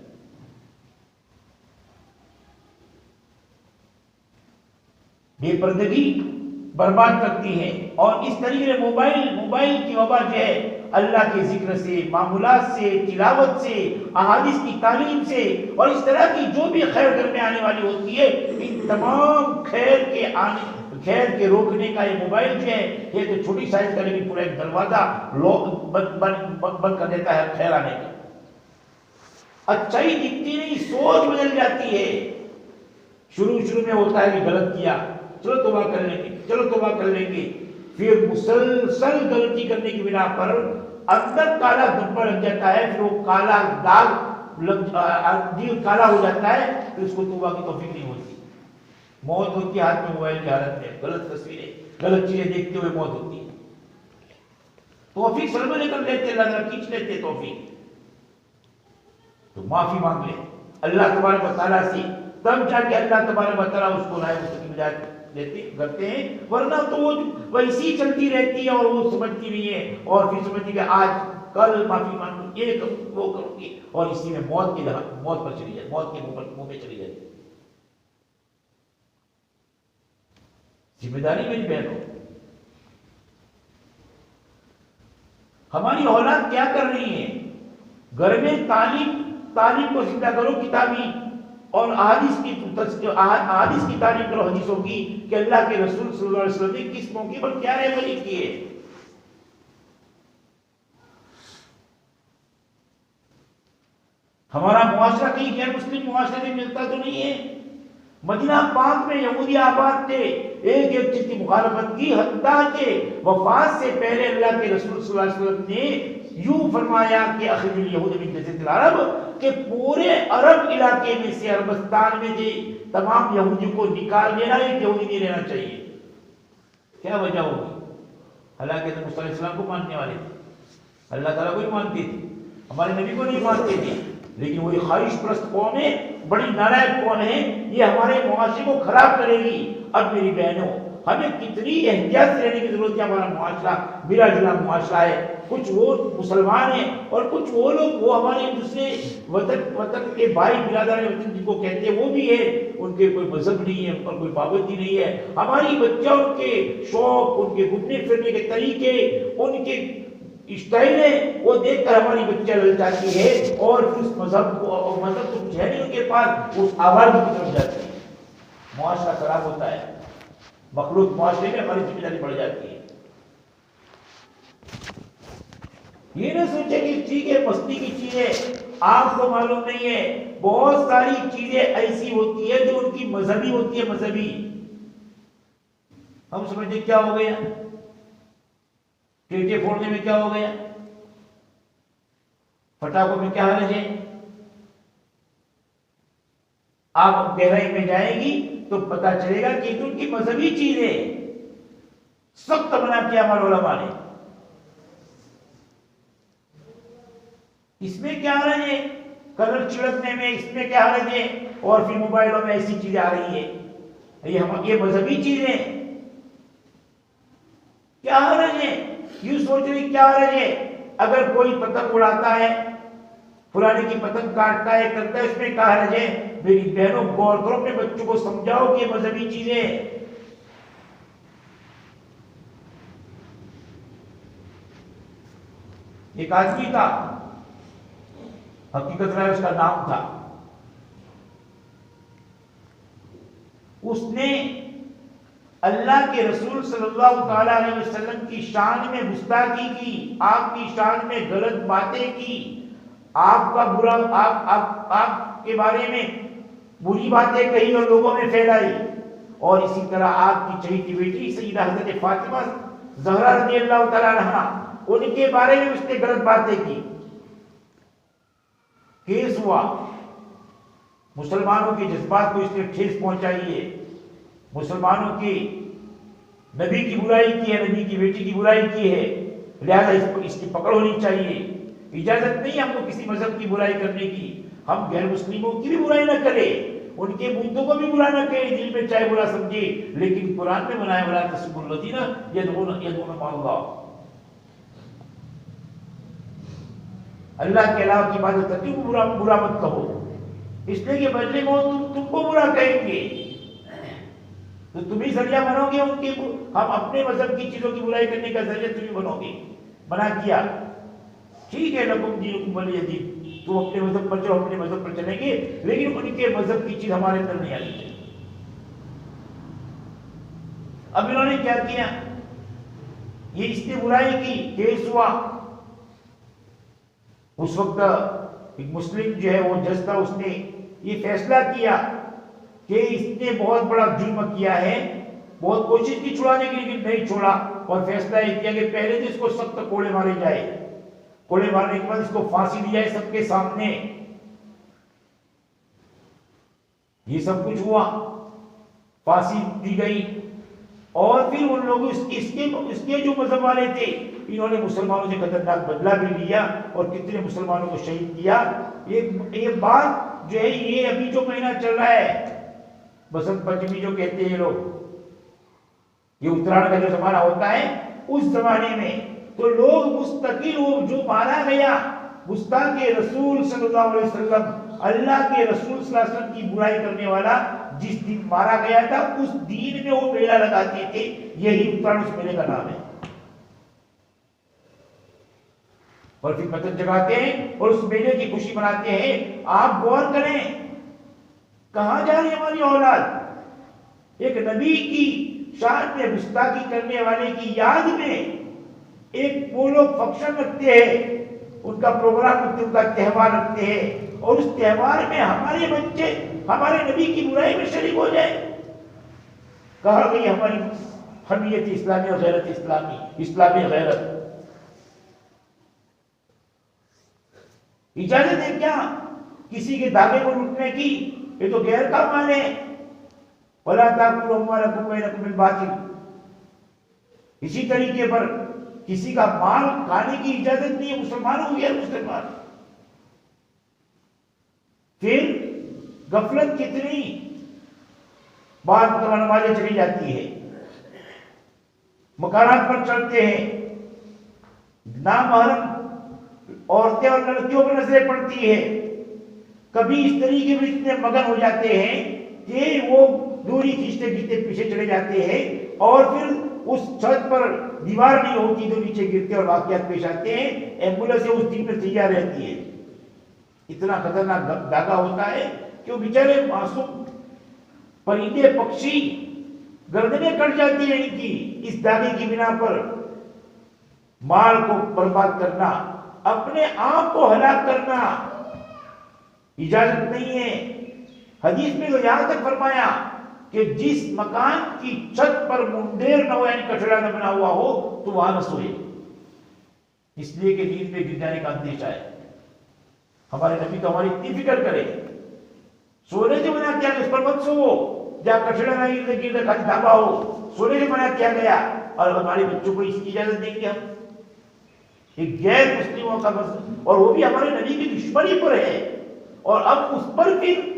بے پردگی برباد کرتی ہے، اور اس طریقے موبائل کی وبا جو ہے اللہ کے ذکر سے، معمولات سے، تلاوت سے، احادیث کی تعلیم سے، اور اس طرح کی جو بھی خیر گھر میں آنے والی ہوتی ہے، ان تمام خیر کے روکنے کا یہ موبائل جو ہے، یہ تو چھوٹی سائز کا لیکن پورا ایک دروازہ بند کر دیتا ہے خیر آنے کا۔ اچھائی دکھتی نہیں، سوچ بدل جاتی ہے۔ شروع میں ہوتا ہے کہ غلط کیا، چلو توبہ کر لیں گے، پھر مسلسل غلطی کرنے کی بنا پر اندر کالا دھبا لگ جاتا ہے، پھر وہ کالا داغ دل کالا ہو جاتا ہے، پھر اس کو توبہ کی توفیق نہیں ہوتی۔ موت ہوتی ہے ہاتھ میں موبائل کی حالت میں، غلط تصویریں، غلط چیزیں دیکھتے ہوئے موت ہوتی ہے۔ توفیق سلبنے کر لیتے، اللہ کھینچ لیتے توفیق، تو معافی مانگ لے اللہ تبارک و تعالیٰ سے، تب جا کے اللہ تبارک و تعالیٰ اس کو رائے مستقیم ہدایت کرتے ہیں، ورنہ تو وہ ویسی چلتی رہتی ہے اور وہ سمجھتی نہیں ہے، اور پھر سمجھتی کہ آج کل معافی مانگوں، یہ کروں وہ کروں گی، اور اسی میں موت پر چلی جائے، موت کے منہ پہ چلی جائے۔ ذمہ داری میری بہنوں، ہماری اولاد کیا کر رہی ہے؟ گھر میں تعلیم کو زندہ کرو، کتابی اور احادیث کی تعلیم کرو، حدیثوں کی، کہ اللہ کے رسول صلی اللہ علیہ وسلم نے کس موقع پر کیا رہبری کی ہے۔ ہمارا معاشرہ کہیں غیر مسلم معاشرے میں ملتا تو نہیں ہے۔ مدینہ پاک میں یہودی آباد تھے، ایک چیز کی مخالفت کی، حتیٰ کہ وفات سے پہلے اللہ کے رسول صلی اللہ علیہ وسلم نے یوں فرمایا کہ اخرج الیہود من جزیرۃ العرب، کہ پورے عرب علاقے میں سے، عربستان میں سے تمام یہودیوں کو نکال دینا، ایک یہودی نہیں رہنا چاہیے۔ کیا وجہ ہوگی؟ حالانکہ تو موسیٰ علیہ السلام کو ماننے والے تھے، اللہ تعالیٰ کو ہی مانتے تھے، ہمارے نبی کو نہیں مانتے تھے، لیکن وہی خواہش پرست قوم ہے، بڑی نالائق قوم ہے، یہ ہمارے معاشرے کو خراب کرے گی۔ اب میری بہنوں، ہمیں کتنی احتیاط سے رہنے کی ضرورت ہے۔ ہمارا معاشرہ ملا جلا معاشرہ ہے، کچھ وہ مسلمان ہیں اور کچھ وہ لوگ، وہ ہمارے دوسرے وطن کے بھائی برادر وطن جن کو کہتے ہیں، وہ بھی ہے، ان کے کوئی مذہب نہیں ہے، ان پر کوئی پابندی نہیں ہے۔ ہماری بچہ ان کے شوق، ان کے گھومنے پھرنے کے طریقے، ان کے اسٹائلیں وہ دیکھ کر ہماری بچہ للچاتی ہے، اور پھر اس مذہب کو کچھ ہے نہیں ان کے پاس، اس آوارگی کی طرف جاتی ہے۔ معاشرہ خراب ہوتا ہے، مخلوط معاشرے میں ہماری ذمہ داری بڑھ جاتی ہے۔ یہ نہ سوچے کہ ٹھیک ہے مستی کی چیزیں آپ کو معلوم نہیں ہے، بہت ساری چیزیں ایسی ہوتی ہے جو ان کی مذہبی ہوتی ہے، مذہبی۔ ہم سمجھتے کیا ہو گیا، ٹیٹے پھوڑنے میں کیا ہو گیا، پٹاخوں میں کیا حرج ہے؟ آپ گہرائی میں جائیں گی تو پتا چلے گا کہ ان کی مذہبی چیزیں سخت منع کیا ہمارے علماء نے۔ اس میں کیا حرج ہے؟ کلر چھڑکنے میں اس میں کیا حرج ہے؟ اور پھر موبائلوں میں ایسی چیزیں آ رہی ہیں، یہ مذہبی چیزیں، کیا حرج ہے؟ یوں سوچ رہی کیا حرج ہے اگر کوئی پتنگ اڑاتا ہے، فلانے کی پتنگ کاٹتا ہے، کرتا ہے، اس میں کیا حرج ہے؟ میری بہنوں غور کرو، اپنے بچوں کو سمجھاؤ کہ مذہبی چیزیں۔ ایک آدمی تھا، حقیقت میں اس کا نام تھا، اس نے اللہ کے رسول صلی اللہ تعالی علیہ وسلم کی شان میں گستاخی کی، آپ کی شان میں غلط باتیں کی، آپ کا برا، آپ کے بارے میں بری باتیں کہی اور لوگوں میں پھیلائی، اور اسی طرح آپ کی چہیتی بیٹی سیدہ حضرت فاطمہ زہرا رضی اللہ تعالی عنہا، ان کے بارے میں اس نے غلط باتیں کی۔ کیس ہوا، مسلمانوں کے جذبات کو اس نے ٹھیس پہنچائی ہے، مسلمانوں کی نبی کی برائی کی ہے، نبی کی بیٹی کی برائی کی ہے، لہذا اس کی پکڑ ہونی چاہیے۔ اجازت نہیں ہم کو کسی مذہب کی برائی کرنے کی، ہم غیر مسلموں کی بھی برائی نہ کرے، ان کے بتوں کو بھی برا نہ کہے، دل میں چاہے برا سمجھے، لیکن قرآن میں بنایا ولا تسبوا الذین یدعون مع اللہ، اللہ کے علاوہ کی عبادت کرتے کو برا مت کہو، اس لیے کہ بدلے میں تم کو برا کہیں گے تو تم ہی ذریعہ بنو گے ان کے، ہم اپنے مذہب کی چیزوں کی برائی کرنے کا ذریعہ تم ہی بنو گے۔ منع کیا، ٹھیک ہے لکم دینکم ولی دین، تم اپنے مذہب پر چلو، اپنے مذہب پر چلیں گے، لیکن ان کے مذہب کی چیز ہمارے اندر نہیں آنی چاہیے۔ اب انہوں نے کیا کیا، یہ اس نے برائی کی، کیس ہوا، اس وقت ایک مسلم جو ہے وہ جج تھا، اس نے یہ فیصلہ کیا کہ اس نے بہت بڑا جرم کیا ہے، بہت کوشش کی چھڑانے کی لیکن نہیں چھوڑا، اور فیصلہ یہ کیا کہ پہلے تو اس کو سخت کوڑے مارے جائے، کوڑے مارنے کے بعد اس کو پھانسی دی جائے سب کے سامنے۔ یہ سب کچھ ہوا، پھانسی دی گئی، اور پھر ان لوگوں اس کے جو مذہب والے تھے انہوں نے مسلمانوں سے خطرناک بدلہ بھی لیا اور کتنے مسلمانوں کو شہید کیا۔ یہ بات جو ہے یہ ابھی جو مہینہ چل رہا ہے بسنت پنچمی جو کہتے ہیں لوگ، یہ اتراڑھ کا جو زمانہ ہوتا ہے، اس زمانے میں تو لوگ مستقل وہ جو مارا گیا گستاخ کے رسول صلی اللہ علیہ وسلم، اللہ کے رسول صلی اللہ علیہ وسلم کی برائی کرنے والا جس دن مارا گیا تھا اس دن میں وہ میلہ لگاتے تھے، یہی اتراڑھ اس میلے کا نام ہے، اور پھر پتنگ جگاتے ہیں اور اس میلے کی خوشی مناتے ہیں۔ آپ غور کریں کہاں جا رہی ہماری اولاد، ایک نبی کی شان میں گستاخی کرنے والے کی یاد میں ایک وہ لوگ فنکشن رکھتے ہیں، ان کا پروگرام رکھتے ہیں، ان کا تہوار رکھتے ہیں، اور اس تہوار میں ہمارے بچے ہمارے نبی کی برائی میں شریک ہو جائے۔ کہا گئی ہماری حمیت اسلامی اور غیرت اسلامی، اسلامی غیرت، اجازت ہے کیا کسی کے دھاگے کو لوٹنے کی؟ یہ تو غیر کا مال ہے۔ وَلَا تَأْكُلُوا أَمْوَالَكُمْ بَيْنَكُمْ بِالْبَاطِلِ، اسی طریقے پر کسی کا مال کھانے کی اجازت نہیں ہے، مسلمانوں کو غیر مسلمان۔ پھر غفلت کتنی، بعد نمازیں چلی جاتی ہے، مکانات پر چلتے ہیں، نامحرم عورتیں اور لڑکیوں پر نظریں پڑتی ہے، کبھی اس طریقے میں اتنے مگن ہو جاتے ہیں کہ وہ دوری کھینچتے کھینچتے پیچھے چلے جاتے ہیں، اور پھر اس چھت پر دیوار نہیں ہوتی تو نیچے گرتے اور واقعات پیش آتے ہیں، ایمبولینس اس دن میں تیار رہتی ہے۔ اتنا خطرناک دھاگا ہوتا ہے کہ وہ بیچارے معصوم پرندے پکشی گردنیں کٹ جاتی ہیں ان کی، اس دھاگے کی بنا پر مال کو برباد کرنا، اپنے آپ کو ہلاک کرنا اجازت نہیں ہے۔ حدیث میں تو یہاں تک فرمایا کہ جس مکان کی چھت پر منڈیر نہ ہو یعنی کٹڑا نہ بنا ہوا ہو تو وہاں نہ سوئے، اس لیے کہ نیند میں گر جانے کا اندیشہ ہے۔ ہمارے نبی تو ہماری اتنی فکر کرے، سونے سے منع کیا کہ اس پر مت سو جہاں کٹڑا نہ گر خالی دھاگا ہو، سونے سے منع کیا گیا، اور ہمارے بچوں کو اس کی اجازت دیں گے ہم؟ ایک غیر مسلموں کا مسئلہ، اور وہ بھی ہمارے نبی کی دشمنی پر ہے، اور اب اس پر پھر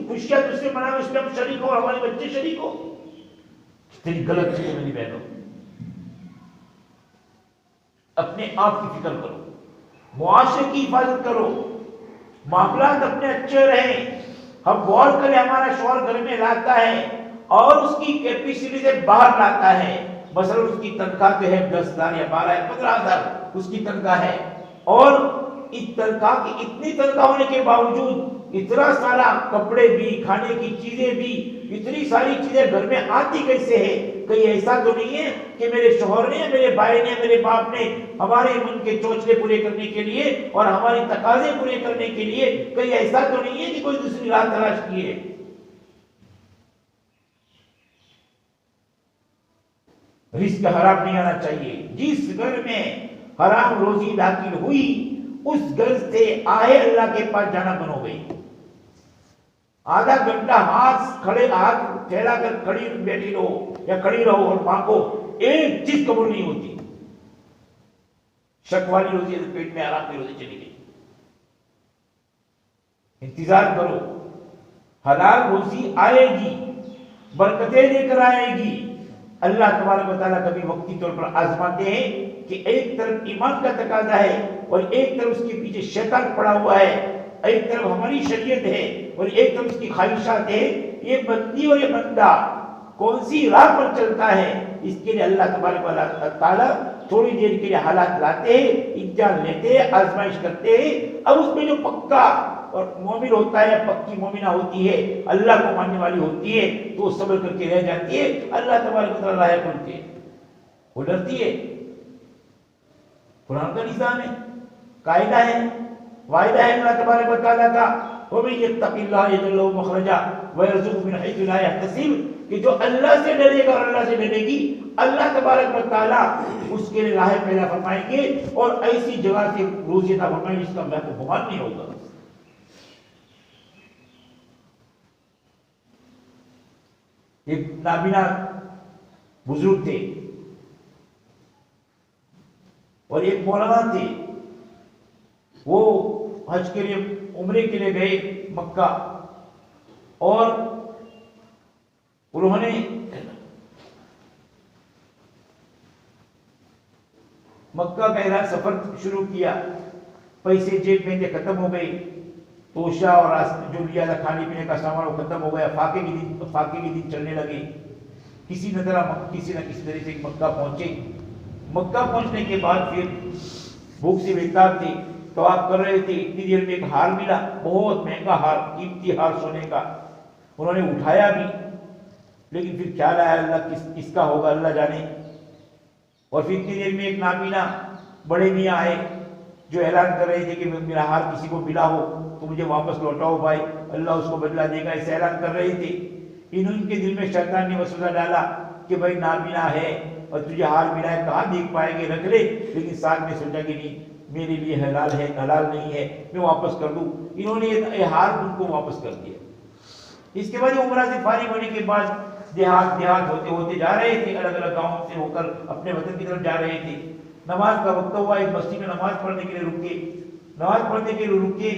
خوشیاں دوسرے منانے اس میں ہم شریک ہو اور ہمارے بچے شریک ہو، کتنی غلط چیز ہے میری بہنوں۔ اپنے آپ کی فکر کرو، معاشرے کی حفاظت کرو، معاملات اپنے اچھے رہیں. ہم غور کریں ہمارا شوہر گھر میں لاتا ہے اور اس کی کیپیسٹی سے باہر لاتا ہے. مثلا اس کی تنخواہ تو ہے 10,000 یا 12 یا 15,000 اس کی تنخواہ ہے، اور اس تنخواہ کی اتنی تنخواہ ہونے کے باوجود اتنا سارا کپڑے بھی، کھانے کی چیزیں بھی، اتنی ساری چیزیں گھر میں آتی کیسے ہے؟ کہیں ایسا تو نہیں ہے کہ میرے شوہر نے، میرے بھائی نے، میرے باپ نے ہمارے من کے چوچلے پورے کرنے کے لیے اور ہماری تقاضے پورے کرنے کے لیے کہیں ایسا تو نہیں ہے کہ کوئی دوسری راہ تلاش کی ہے؟ رزق حرام نہیں آنا چاہیے. جس گھر میں حرام روزی داخل ہوئی اس گھر سے آئے اللہ کے پاس جانا بند ہو گئی. آدھا گھنٹہ ہاتھ پھیلا کر کھڑی بیٹھی رہو یا کھڑی رہو اور مانگو، ایک چیز قبول نہیں ہوتی. شک والی روزی ہے، پیٹ میں آرام کی روزی چلی گئی. انتظار کرو، حلال روزی آئے گی، برکتیں لے کر آئے گی. اللہ تبارک و تعالیٰ کبھی وقتی طور پر آزماتے ہیں کہ ایک طرف ایمان کا تقاضا ہے اور ایک طرف اس کے پیچھے شیطان پڑا ہوا ہے، ایک طرف ہماری شریعت ہے اور ایک طرف اس کی خواہشات ہے. یہ بندی اور یہ بندہ کون سی راہ پر چلتا ہے؟ اس کے لیے اللہ تبارک و تعالیٰ تھوڑی دیر کے لیے حالات لاتے ہیں، امتحان لیتے ہیں، آزمائش کرتے ہیں. اب اس میں جو پکا اور مومن ہوتا ہے، پکی مومنہ ہوتی ہے، اللہ کو ماننے والی ہوتی ہے، تو وہ صبر کر کے رہ جاتی ہے. اللہ تبارک و تعالیٰ راہ کھولتے ہیں، وہ ڈرتی ہے. قرآن کا نظام ہے، قاعدہ ہے، وعدہ ہے اللہ تبارک و تعالیٰ کا، وَمَن يَتَّقِ اللَّهَ يَجْعَل لَّهُ مَخْرَجًا وَيَرْزُقْهُ مِنْ حَيْثُ لَا يَحْتَسِبُ. کہ جو اللہ سے ڈرے گا اور اللہ سے ڈرے گی، اللہ تبارک و تعالیٰ اس کے لیے راہ پیدا فرمائیں گے اور ایسی جگہ سے روزی عطا فرمائیں گے جس کا میں کو گمان نہیں ہوگا. ایک نابینا بزرگ تھے اور ایک مولانا تھے. وہ حج کے لیے، عمرے کے لیے گئے مکہ، اور انہوں نے مکہ کا سفر شروع کیا. پیسے جیب میں سے ختم ہو گئے، توشہ اور جو لیا تھا کھانے پینے کا سامان وہ ختم ہو گیا. فاقے کے دن چلنے لگے. کسی نہ کسی طرح سے مکہ پہنچے. مکہ پہنچنے کے بعد پھر بھوک سے بیتاب تھے، طواف کر رہے تھے. اتنی دیر میں ایک ہار ملا، بہت مہنگا ہار، قیمتی ہار سونے کا. انہوں نے اٹھایا بھی، لیکن پھر خیال آیا اللہ کس کا ہوگا اللہ جانے. اور پھر اتنی دیر میں ایک نابینا بڑے میاں آئے جو اعلان کر رہے تھے کہ میرا ہار کسی کو ملا ہو تو مجھے واپس لوٹاؤ بھائی، اللہ اس کو بدلہ دے گا، ایسے اعلان کر رہے تھے. ان کے دل میں شیطان نے وسوسہ ڈالا کہ بھائی نابینا ہے اور تجھے ہار ملا ہے، کہاں دیکھ پائیں گے، رکھ لے. لیکن ساتھ میں سوچا کہ نہیں، میرے لیے حلال ہے، حلال نہیں ہے، میں واپس کر دوں. انہوں نے یہ ہار ان کو واپس کر دیا. اس کے بعد عمرہ سے فارغ ہونے کے بعد دیہات ہوتے جا رہے تھے، الگ الگ گاؤں سے ہو کر اپنے وطن کی طرف جا رہے تھے. نماز کا وقت ہوا، ایک بستی میں نماز پڑھنے کے لیے رکے.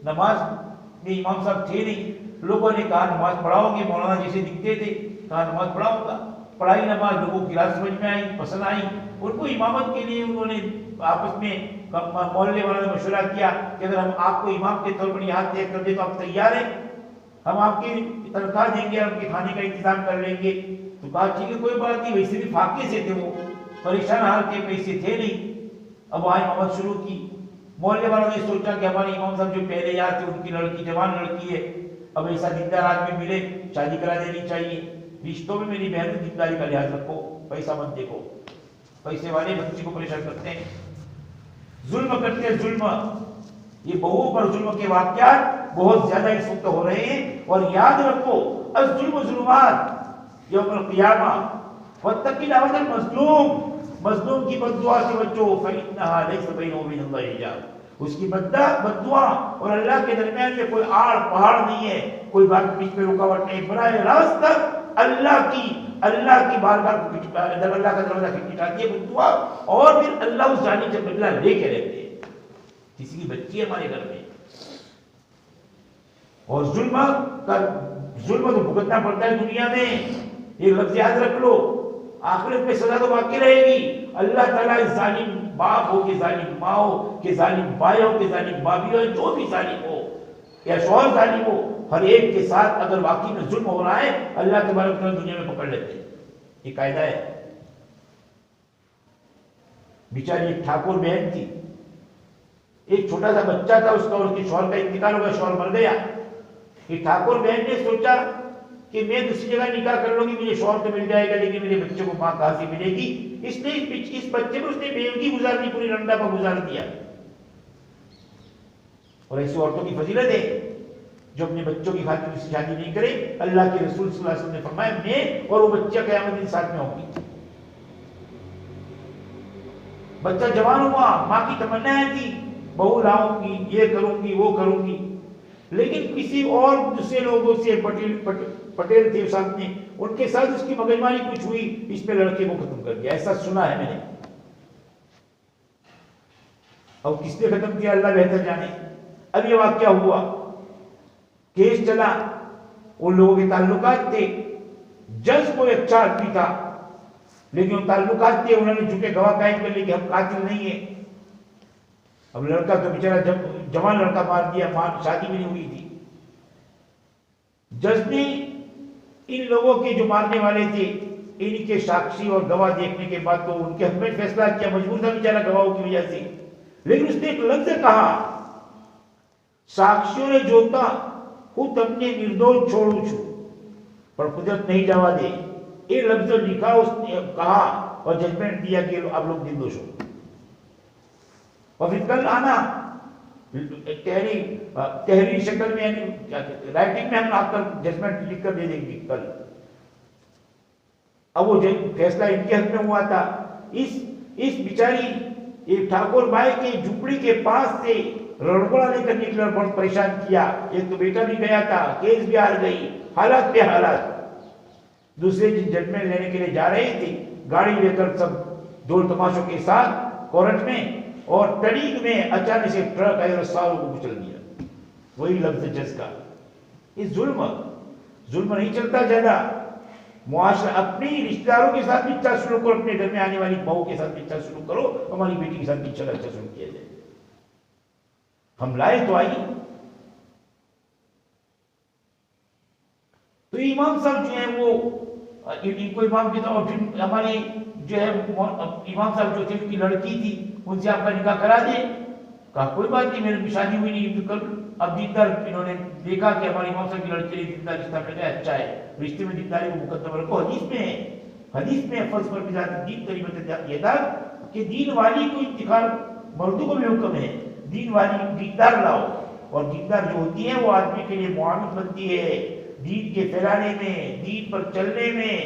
نماز میں امام صاحب تھے نہیں. لوگوں نے کہا نماز پڑھاؤ گے؟ مولانا جیسے دکھتے تھے، کہا نماز پڑھاؤں گا. پڑھائی نماز، لوگوں کی رات سمجھ میں آئی، پسند آئی. ان کو امامت کے لیے انہوں نے آپس میں محلے والوں نے مشورہ کیا کہ اگر ہم آپ کو امام کے طور پر یہاں طے کر دیں تو آپ تیار ہیں؟ ہم آپ کی تنخواہ دیں گے، آپ کے کھانے کا انتظام کر لیں گے. تو کہا ٹھیک ہے، کوئی بات نہیں. ویسے بھی فاقے سے تھے، وہ پریشان حال کے، پیسے تھے نہیں. اب وہاں امامت شروع کی. محلے والوں نے سوچا کہ ہمارے امام صاحب جو پہلے یاد تھے، ان کی لڑکی جوان لڑکی ہے، اب ایسا دیندار آدمی ملے، شادی کرا دینی چاہیے. رشتوں میں میری بہن دینداری کا لحاظ رکھو، پیسہ مت دیکھو. پیسے والے بچے کو پریشان کرتے ہیں، ظلم کرتے ہیں. ظلم، یہ بہوؤں پر ظلم کے واقعات بہت زیادہ اس وقت ہو رہے ہیں. اور یاد رکھو، الظلم ظلمات یوم القیامہ، واتقوا دعوۃ المظلوم، مظلوم کی بد دعا سے بچو، فإنها ليس بينه وبين الله حجاب. اس کی بد دعا اور اللہ کے درمیان میں کوئی آڑ پہاڑ نہیں ہے، کوئی بات بیچ میں رکاوٹ نہیں. براہ راست اللہ کی بارگاہ کو اللہ کا دروازہ کھٹکھٹاتی ہے بد دعا، اور پھر اللہ اس جانی سے بدلہ لے کے رہتے ہیں. کسی کی بچی ہے ہمارے گھر میں، اور ظلم تو بھگتنا پڑتا ہے دنیا میں. یہ لفظ یاد رکھ لو، آخرت میں سزا تو باقی رہے گی. اللہ تعالیٰ اس ظالم باپ ہو کہ ظالم ماں ہو کہ ظالم بھائی ہو کہ ظالم بھابھی ہو، جو بھی ظالم ہو یا شوہر ظالم ہو، ہر ایک کے ساتھ اگر واقعی میں ظلم ہو رہا ہے اللہ تبارک و تعالیٰ دنیا میں پکڑ لیتے ہیں. یہ قاعدہ ہے. بیچاری ایک ٹھاکر بہن تھی، ایک چھوٹا سا بچہ تھا اس کا، اس کے شوہر کا انتقال ہو گیا، شوہر مر گیا. یہ ٹھاکر بہن نے سوچا کہ میں دوسری جگہ نکاح کر لوں گی، مجھے شوہر تو مل جائے گا لیکن میرے بچے کو ماں کہاں سے ملے گی. اس نے اس بچے پر اس نے بیوگی گزار دی، پوری رنڈا پر گزار دیا. اور ایسی عورتوں کی فضیلت ہے جو اپنے بچوں کی خاطر اس سے شادی نہیں کرے. اللہ کے رسول صلی اللہ علیہ وسلم نے فرمایا میں اور وہ بچہ قیامت دن ساتھ میں ہوں گی. بچہ جوان ہوا، ماں کی تمنائیں تھی بہو لاؤں گی، یہ کروں گی وہ کروں گی، لیکن کسی اور دوسرے لوگوں سے پٹیل تھے ساتھ میں، ان کے ساتھ اس کی مگزمانی کچھ ہوئی، اس پہ لڑکے کو ختم کر دیا. ایسا سنا ہے میں نے. اور کس نے ختم کیا اللہ بہتر جانے. اب یہ واقعہ ہوا، کیس چلا، ان لوگوں کے تعلقات تھے. جج کوئی اچھا آدمی تھا لیکن وہ تعلقات تھے، انہوں نے جھوٹے گواہ قائم کر لیے کہ ہم قاتل نہیں ہیں. اب لڑکا تو بیچارہ جوان لڑکا مار دیا، شادی بھی نہیں ہوئی تھی. جج نے ان لوگوں کے جو مارنے والے تھے ان کے ساکشی اور گواہ دیکھنے کے بعد تو ان کے حق میں فیصلہ کیا. مجبور تھا بیچارہ گواہوں کی وجہ سے، لیکن اس نے ایک لفظ کہا، ساکشیوں نے جوتا خود اپنے نردوش چھوڑو چھو پر قدرت نہیں جاوا دے. یہ لفظ لکھا اس نے کہا اور ججمنٹ دیا کہ آپ لوگ نردوش ہو. اور پھر کل آنا تحریر شکل میں، یعنی رائٹنگ میں ہم آپ کا ججمنٹ لکھ کر دے دیں گے کل. اب وہ فیصلہ ان کے حق میں ہوا تھا. اس بیچاری ایک ٹھاکر بھائی کے جھوپڑی کے پاس سے رڑکڑا لے کر نکلا، بہت پریشان کیا. ایک تو بیٹا بھی گیا تھا، کیس بھی ہار گئی، حالات پہ حالات. دوسرے دن ججمنٹ لینے کے لیے جا رہے تھے، گاڑی لے کر سب ڈول تماشوں کے ساتھ کورٹ میں، اور ٹڑیک میں اچانک سے ٹرک آئے اور سالوں کو کچل دیا. وہی لفظ جج کا. یہ ظلم نہیں چلتا زیادہ. معاشرہ اپنے رشتہ داروں کے ساتھ بھی اچھا سلوک کرو، اپنے گھر میں آنے والی بہو کے ساتھ بھی اچھا سلوک کرو، ہماری بیٹی کے ساتھ بھی اچھا سلوک کیا جائے. ہم لائے تو آئی. تو امام صاحب جو ہیں وہ ان کو امام کے طور پر ہمارے جو ہے امام صاحب جو تھے ان کی لڑکی تھی، ان سے آپ کا نکاح کرا دیں. کہا کوئی بات نہیں، میری شادی ہوئی نہیں. کل اب دیندار انہوں نے دیکھا کہ ہمارے امام صاحب کی لڑکی نے دیندار رشتہ میں گیا، اچھا ہے، رشتے میں دینداری کو مقدم رکھو. حدیث میں فرض پر بذات دین قریبت یہ تھا کہ دین والی کو انتخاب مردوں کو بھی حکم ہے، دین والی دیندار لاؤ. اور دیندار جو ہوتی ہے وہ آدمی کے لیے معاون بنتی ہے دین کے پھیلانے میں، دین پر چلنے میں،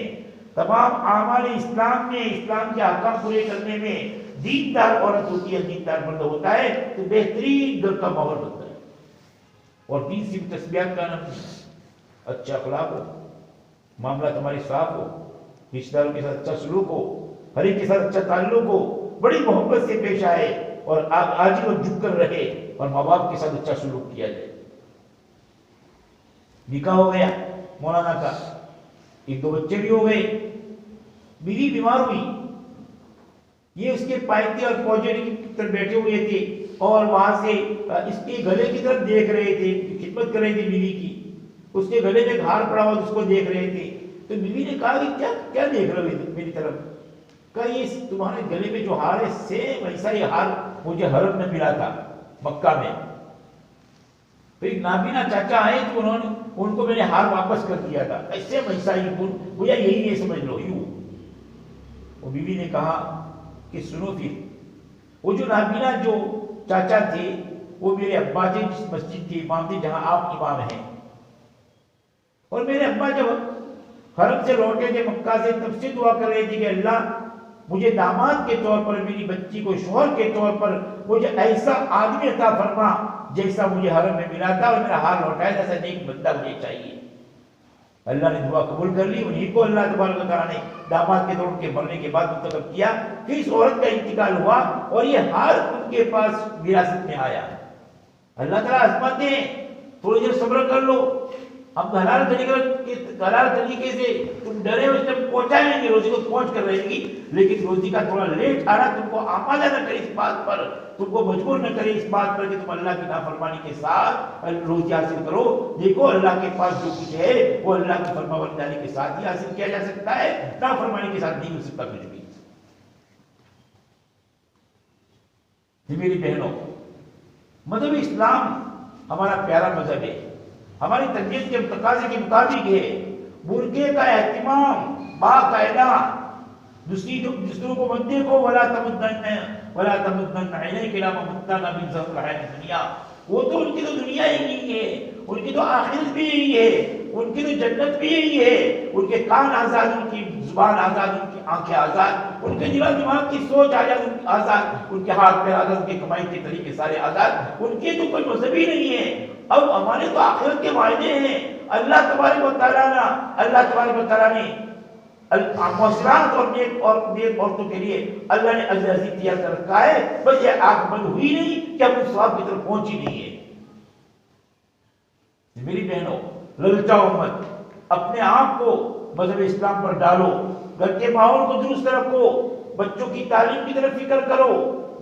تمام اعمال اسلام میں، اسلام کے احکام پورے کرنے میں. دیندار عورت ہوتی ہے، دیندار مرد ہوتا ہے تو بہترین گھر کا ماحول بنتا ہے. اور دین سے تسبیحات کا نام اچھا اخلاق ہو، معاملہ تمہارے صاف ہو، رشتہ داروں کے ساتھ اچھا سلوک ہو، ہر ایک کے ساتھ اچھا تعلق ہو، بڑی محبت سے پیش آئے اور آج وہ جھک کر رہے، اور ماں باپ کے ساتھ اچھا سلوک کیا جائے. نکاح ہو گیا مولانا کا، ایک دو بچے بھی ہو گئے. بیوی بیمار ہوئی. یہ اس کے پائتے اور پوجری کی طرف بیٹھے ہوئے تھے اور وہاں سے اس کے گلے کی طرف دیکھ رہے تھے، خدمت کر رہے تھے بیوی کی. اس کے گلے میں ہار پڑا ہوا اس کو دیکھ رہے تھے. تو بیوی نے کہا کہ کیا دیکھ رہے ہو میری طرف؟ کہا یہ تمہارے گلے میں جو ہار ہے سیم ایسا ہی ہار مجھے حرم میں ملا تھا مکہ میں. پھر نابینا چاچا آئے تو انہوں نے ان کو میں نے ہار واپس کر دیا تھا، ایسے ایسا ہی گویا یہی ہے، سمجھ لو یوں. وہ بیوی نے کہا کہ سنو، پھر وہ جو نابینا جو چاچا تھے وہ میرے ابا تھے، جس مسجد کے امام تھے جہاں آپ امام ہیں. اور میرے ابا جب حرم سے لوٹے تھے مکہ سے، تب سے دعا کر رہے تھے کہ اللہ مجھے داماد کے طور پر، میری بچی کو شوہر کے طور پر مجھے ایسا آدمی عطا فرما جیسا مجھے حرم میں ملا تھا اور میرا حال لوٹایا، جیسا نیک بندہ مجھے چاہیے. اللہ نے دعا قبول کر لی. انہیں کو اللہ تبارک و تعالیٰ نے داماد کے طور کے مرنے کے بعد منتخب کیا. پھر اس عورت کا انتقال ہوا اور یہ ہار ان کے پاس وراثت میں آیا. اللہ تعالیٰ آزماتے ہیں، تھوڑی دیر صبر کر لو، ہم حلال طریقے سے تم ڈرے ہو اس ٹائم پہنچائیں گے، روزی کو پہنچ کر رہے گی، لیکن روزی کا تھوڑا لیٹ آنا تم کو آمادہ نہ کرے اس بات پر، تم کو مجبور نہ کرے اس بات پر کہ تم اللہ کی نافرمانی کے ساتھ روزی حاصل کرو۔ دیکھو اللہ کے پاس جو کچھ ہے وہ اللہ کی فرمانبرداری کے ساتھ ہی حاصل کیا جا سکتا ہے، نافرمانی کے ساتھ نہیں ہو سکتا کچھ بھی۔ میری بہنوں، مذہب اسلام ہمارا پیارا مذہب ہے، ہماری تربیت کے تقاضے کے مطابق ہے۔ برقعے کا اہتمام باقاعدہ، دوسروں کو مت دیکھو، ولا تمدن عینیک الی ما متعنا به زہرۃ الحیاۃ الدنیا۔ وہ تو ان کی تو دنیا ہی نہیں ہے، ان کی تو آخرت بھی یہی ہے، ان کی تو جنت بھی یہی ہے۔ ان کے کان آزاد، ان کی زبان آزاد، ان کی آنکھیں آزاد، ان کے دماغ کی سوچ آزاد، ان کے ہاتھ پیر آزاد، ان کے کمائی کے طریقے سارے آزاد۔ ان کے تو کوئی مذہب ہی نہیں ہے۔ اب ہمارے تو آخرت کے وعدے ہیں۔ اللہ تبارک و تعالیٰ نے محسنات اور نیک عورتوں کے لیے اللہ نے اجر عظیم تیار کر رکھا ہے، بس یہ آنکھ بند ہوئی نہیں کہ ہم اس ثواب کی طرف پہنچی نہیں ہے۔ میری بہنوں، للچاؤ مت، اپنے آپ کو مذہب اسلام پر ڈالو، گھر کے ماحول کو درست رکھو، بچوں کی تعلیم کی طرف فکر کرو،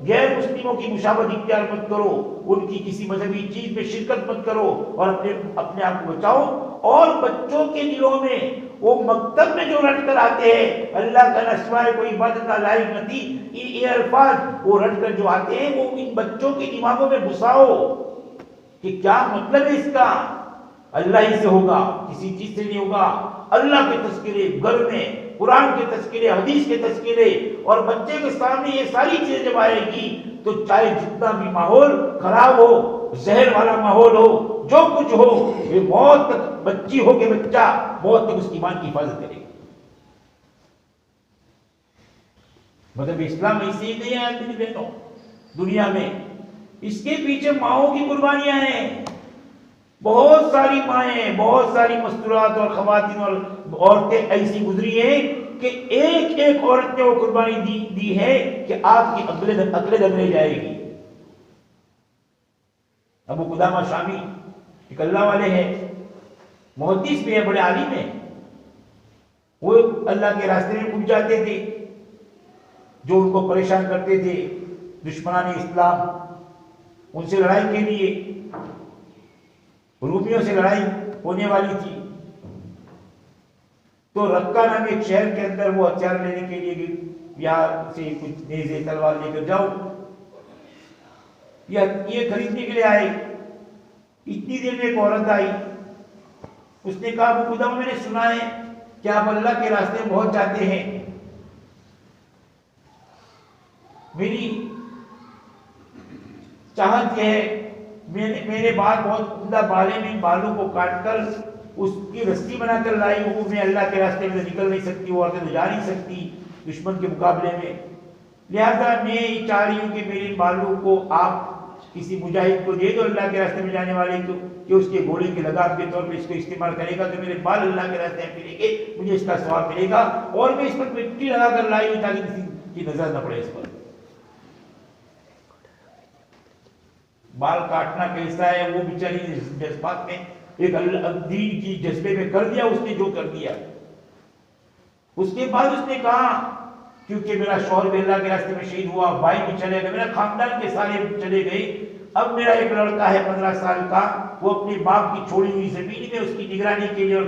غیر مسلموں کی مشابہت اختیار مت کرو، ان کی کسی مذہبی چیز میں شرکت مت کرو، اور اپنے آپ کو بچاؤ۔ اور بچوں کے دلوں میں وہ مکتب میں جو رٹ کر آتے ہیں، اللہ کا نسوائے کوئی عبادت لائق نہ تھی، یہ الفاظ وہ رٹ کر جو آتے ہیں، وہ ان بچوں کے دماغوں میں گھساؤ کہ کیا مطلب ہے اس کا۔ اللہ ہی سے ہوگا، کسی چیز سے نہیں ہوگا۔ اللہ کے تذکرے گھر میں، قرآن کے تذکرے، حدیث کے تذکرے، اور بچے کے سامنے یہ ساری چیزیں جب آئے گی تو چاہے جتنا بھی ماحول خراب ہو، زہر والا ماحول ہو، جو کچھ ہو، یہ موت تک، بچی ہو کہ بچہ، موت تک اس ایمان کی حفاظت کرے گا۔ مطلب اسلام ایسے ہی نہیں آیا میری بہنوں دنیا میں، اس کے پیچھے ماؤں کی قربانیاں ہیں۔ بہت ساری مائیں، بہت ساری مستورات اور خواتین اور عورتیں ایسی گزری ہیں کہ ایک ایک عورت نے وہ قربانی دی ہے کہ آپ کی عقلیں دگنے جائے گی۔ ابو قدامہ شامی ایک اللہ والے ہیں، محدث بھی ہیں، بڑے عالم ہیں، وہ اللہ کے راستے میں پوچھ جاتے تھے، جو ان کو پریشان کرتے تھے دشمنان اسلام، ان سے لڑائی کے لیے، رومیوں سے لڑائی ہونے والی تھی، تو رقہ نام ایک شہر کے اندر وہ ہتھیار لینے کے لیے یہاں سے کچھ نیزے تلوار لے کر جاؤ، یہ خریدنے کے لیے آئے۔ اتنی دیر میں ایک عورت آئی، اس نے کہا ابو قدامہ میں نے سنا ہے کہ آپ اللہ کے راستے میں بہت جاتے ہیں، میری چاہت یہ ہے، میرے بال بہت عمدہ بالے میں، بالوں کو کاٹ کر اس کی رسی بنا کر لائی ہوں، میں اللہ کے راستے میں نکل نہیں سکتی، وہ عورتیں جا نہیں سکتی دشمن کے مقابلے میں، لہذا میں یہ چاہ رہی ہوں کہ میرے بالوں کو آپ کسی مجاہد کو دے دو اللہ کے راستے میں جانے والے کو، کہ اس کے گھوڑے کے لگام کے طور پہ اس کو استعمال کرے گا تو میرے بال اللہ کے راستے میں پھریں گے، مجھے اس کا ثواب ملے گا، اور میں اس پر مٹی لگا کر لائی ہوں تاکہ کسی کی نظر نہ پڑے اس پر۔ بال کاٹنا کیسا ہے، وہ بیچاری جذبات میں ایک دین کی جذبے میں کر دیا اس نے جو کر دیا۔ اس کے بعد اس نے کہا کیونکہ میرا شوہر بھی اللہ کے راستے میں شہید ہوا، بھائی بھی چلے گئے، میرا خاندان کے سارے چلے گئے، اب میرا ایک لڑکا ہے 15 سال کا، وہ اپنے باپ کی چھوڑی ہوئی زمین میں اس کی نگرانی کے لیے اور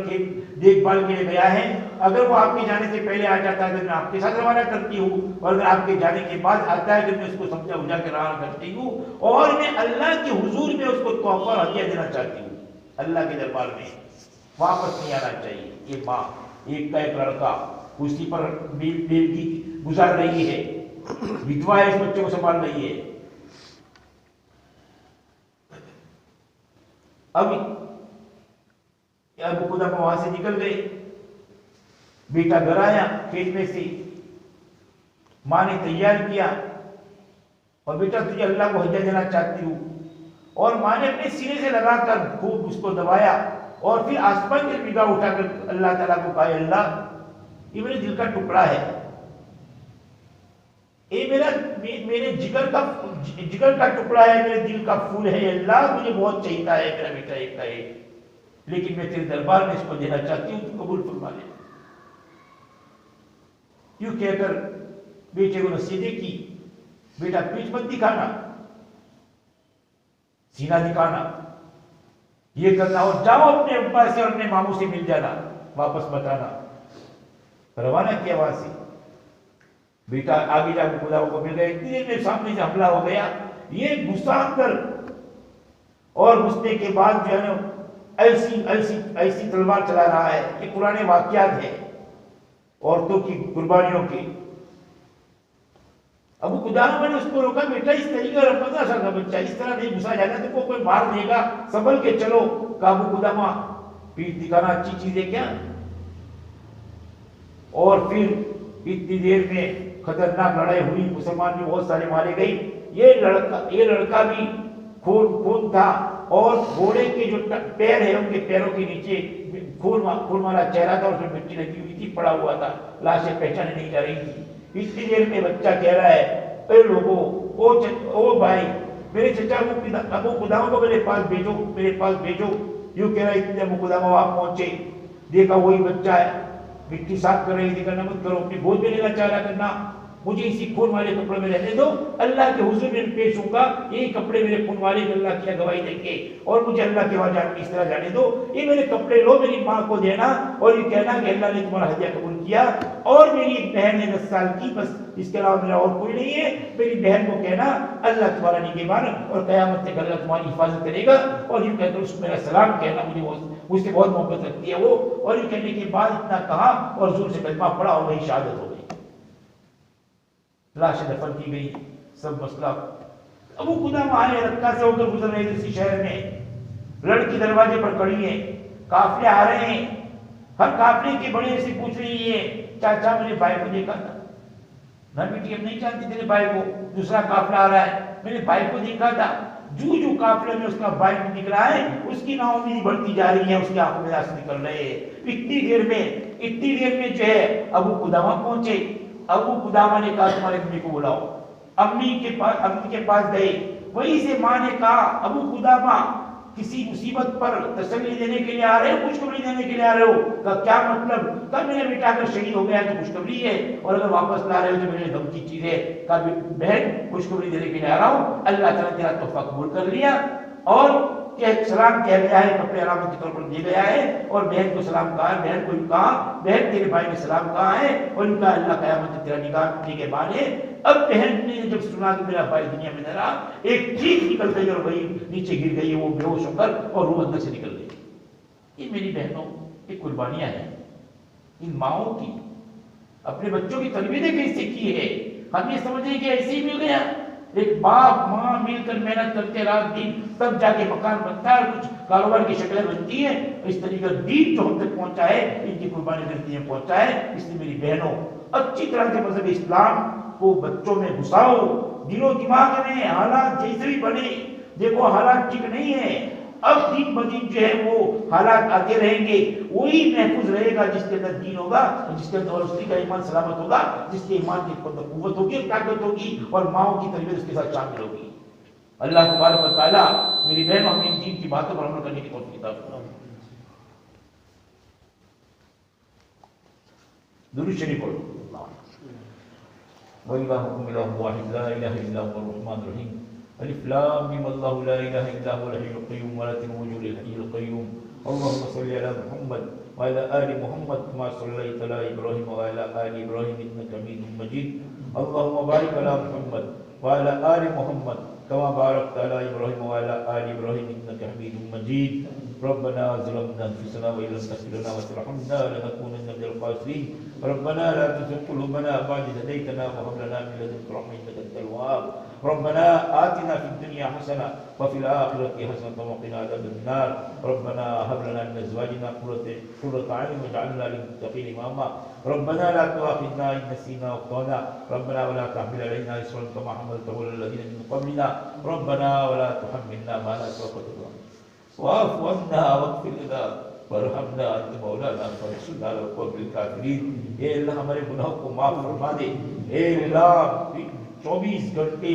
دیکھ بھال کے لیے گیا ہے، اگر وہ آپ کے جانے سے پہلے آ جاتا ہے تو میں آپ کے ساتھ روانہ کرتی ہوں، اور اگر آپ کے جانے کے بعد آتا ہے تو میں اس کو سمجھا بجھا کے روانہ کرتی ہوں، اور میں اللہ کے حضور میں اس کو تحفہ اور ہدیہ دینا چاہتی ہوں، اللہ کے دربار میں واپس نہیں آنا چاہیے۔ یہ ماں ایک کا ایک لڑکا اسی پر بیوی گزار رہی ہے، ودوا ہے، اس بچے کو سنبھال رہی ہے۔ اب ابو قدامہ وہاں سے نکل گئے، بیٹا گھر آیا کھیت میں سے، ماں نے تیار کیا اور بیٹا تجھے اللہ کو ہدیہ دینا چاہتی ہوں، اور ماں نے اپنے سینے سے لگا کر خوب اس کو دبایا، اور پھر آسمان کی نگاہ اٹھا کر اللہ تعالیٰ کو کہا اللہ یہ میرے دل کا ٹکڑا ہے، یہ میرے جگر کا ٹکڑا ہے، میرے دل کا پھول ہے، اللہ مجھے بہت چاہیتا ہے میرا بیٹا ایک کا ایک، لیکن میں تیرے دربار میں اس کو دینا چاہتی ہوں، تو قبول فرما لے۔ یوں کہہ کر بیٹے کو نصیحتیں کی، بیٹا پیٹھ مت دکھانا، سینہ دکھانا، یہ کرنا، اور جاؤ اپنے ابا سے اور اپنے ماموں سے مل جانا، واپس مت آنا۔ روانہ کیا وہاں سے، بیٹا آگے جا کے خدا کو مل گیا، اتنی دیر میں سامنے سے حملہ ہو گیا، یہ غصہ کر اور غصے کے بعد جو ہے نا ایسی تلوار چلا رہا ہے۔ یہ پرانے واقعات ہیں عورتوں کی قربانیوں کے۔ ابو قدامہ نے اس کو روکا، بیٹا اس طریقے اور 15 سال کا بچہ اس طرح نہیں گھسا جانا، تو کوئی مار دے گا، سنبھل کے چلو۔ ابو قدامہ پیٹھ دکھانا اچھی چیز ہے کیا؟ اور پھر اتنی دیر میں خطرناک لڑائی ہوئی، مسلمان بھی بہت سارے مارے گئے۔ یہ لڑکا بھی خون تھا، اور گھوڑے کے جو پیر ہیں ان کے پیروں کے نیچے خون والا چہرہ تھا، اس میں مٹی لگی ہوئی تھی، پڑا ہوا تھا، لاشیں پہچانے نہیں جا رہی تھی۔ اتنی دیر میں بچہ کہہ رہا ہے، اے لوگوں، او بھائی، میرے چچا ابو قدامہ کو میرے پاس بھیجو۔ یوں کہہ رہا ہے، اتنے ابو قدامہ وہاں پہنچے، دیکھا وہی بچہ ہے، مٹی صاف کر رہی تھی، کرنا مت کرو، اپنی گود میں لینا چاہ رہا، کرنا، مجھے اسی خون والے کپڑے میں رہنے دو، اللہ کے حضور میں پیش ہوں گا، یہی کپڑے میرے خون والے اللہ کی گواہی دیں گے، اور مجھے اللہ کے وہاں اس طرح جانے دو، یہ میرے کپڑے لو، میری ماں کو دینا، اور یہ کہنا کہ اللہ نے تمہارا ہدیہ قبول کیا، اور میری ایک بہن ہے 10 سال کی، بس اس کے علاوہ میرا اور کوئی نہیں ہے، میری بہن کو کہنا اللہ تمہارا نگہبان اور قیامت تک اللہ تمہاری حفاظت کرے گا، اور یہ کہہ کر اس کو میرا سلام کہنا، مجھ سے بہت محبت رکھتی ہے وہ، اور یہ کہنے کے بعد اتنا کہا اور زور سے کلمہ پڑھا، اور وہی شہادت ہو گئی۔ لاش دفن کی گئی، سب مسئلہ۔ ابو قدامہ آئے، رکہ سے ہو کر گزر رہے اسی شہر میں، لڑکی دروازے پر کھڑی ہے، قافلے آ رہے ہیں، ہر قافلے کے بڑے سے پوچھ رہی ہے، چاچا میرے بھائی کو دیکھا تھا؟ نہ بیٹی ہم نہیں جانتے تیرے بھائی کو، دوسرا قافلہ آ رہا ہے، میرے بھائی کو دیکھا تھا۔ جو قافلے میں اس کا بھائی نکل رہا ہے، اس کی نا امیدی بڑھتی جا رہی ہے، اس کی آنکھوں میں آنسو نکل رہے ہیں۔ اتنی دیر میں جو ہے ابو قدامہ پہنچے۔ ابو قدامہ نے کہا تمہارے امی کو بلاؤ۔ امی کے پاس گئے، وہی سے ماں نے کہا ابو قدامہ کسی مصیبت پر تسلی دینے کے لیے آ رہے ہو، خوشخبری دینے کے لیے آ رہے ہو؟ کہا کیا مطلب؟ کہا میرا بیٹا اگر شہید ہو گیا تو خوشخبری ہے، اور اگر واپس لا رہے ہو تو میرے غم کی چیز ہے۔ کہا بہن خوشخبری دینے کے لیے آ رہا ہوں، اللہ تعالیٰ نے تیرا تحفہ قبول کر لیا، اور سلام کہہ گیا ہے، کپڑے علامت کے طور پر دیا گیا ہے، اور بہن کو سلام کہا، بہن کو کہا بہن تیرے بھائی نے سلام کہا ہے، اور ان کا اللہ قیامت میں تیرا نگہبان ہے۔ اب بہن نے جب سنا کہ میرا بھائی دنیا میں نہ رہا، ایک چیخ نکل گئی اور وہی نیچے گر گئی، وہ بے ہوش ہو کر، اور روح اندر سے نکل گئی۔ یہ میری بہنوں یہ قربانیاں ہیں ان ماؤں کی، اپنے بچوں کی تربیت کیسے کی ہے۔ ہم یہ سمجھیں کہ ایسے ہی مل گیا، ایک باپ ماں مل کر محنت کرتے رات دن، تب جا کے مکان بنتا ہے، کچھ کاروبار کی شکلیں بنتی ہیں۔ اس طریقے دین جو ہم تک پہنچا ہے، ان کی قربانی کرتی ہے پہنچا ہے۔ اس لیے میری بہنوں اچھی طرح سے مذہب اسلام کو بچوں میں گھساؤ، دل و دماغ میں، حالات جیسے بھی بنے۔ دیکھو حالات ٹھیک نہیں ہے، اب دن بدن جو ہے وہ حالات آتے رہیں گے، وہی محفوظ رہے گا جس کے اندر دین ہوگا، جس کے اندر اس کا ایمان سلامت ہوگا، جس کے ایمان کی قوت ہوگی، طاقت ہوگی، اور ماؤں کی تربیت اس کے ساتھ شامل ہوگی۔ اللہ تبارک و تعالیٰ میری بہن ہمیں ان دین کی باتوں پر عمل کرنے کی توفیق عطا فرمائے۔ درود شریف پڑھو۔ وَإِلَٰهُكُمْ إِلَٰهٌ وَاحِدٌ لَا إِلَٰهَ إِلَّا هُوَ الرَّحْمَٰنُ الرَّحِيمُ ألف لام ميم الله لا إله إلا هو الحي القيوم ولا تموت الحي القيوم اللهم صل على محمد وعلى آل محمد كما صليت على إبراهيم وعلى آل إبراهيم إنك حميد مجيد اللهم بارك على محمد وعلى آل محمد كما باركت على إبراهيم وعلى آل إبراهيم إنك حميد مجيد ربنا ظلمنا أنفسنا وإن لم تغفر لنا وترحمنا لنكونن من الخاسرين ربنا لا تزغ قلوبنا بعد إذ هديتنا وهب لنا من لدنك رحمة إنك أنت الوهاب ربنا آتنا في الدنيا حسنة وفي الآخرة حسنة وقنا عذاب النار ربنا هب لنا من أزواجنا قرة أعين واجعلنا للمتقين إماما ربنا لا تؤاخذنا إن نسينا وأخطأنا ربنا ولا تحمل علينا إصرا كما حملته على الذين من قبلنا ربنا ولا تحملنا ما لا طاقة لنا واعف عنا واغفر لنا وارحمنا انت مولانا فانصرنا على القوم الكافرين۔ اے اللہ ہمارے گناہوں کو معاف فرما دے، اے اللہ 24 گھنٹے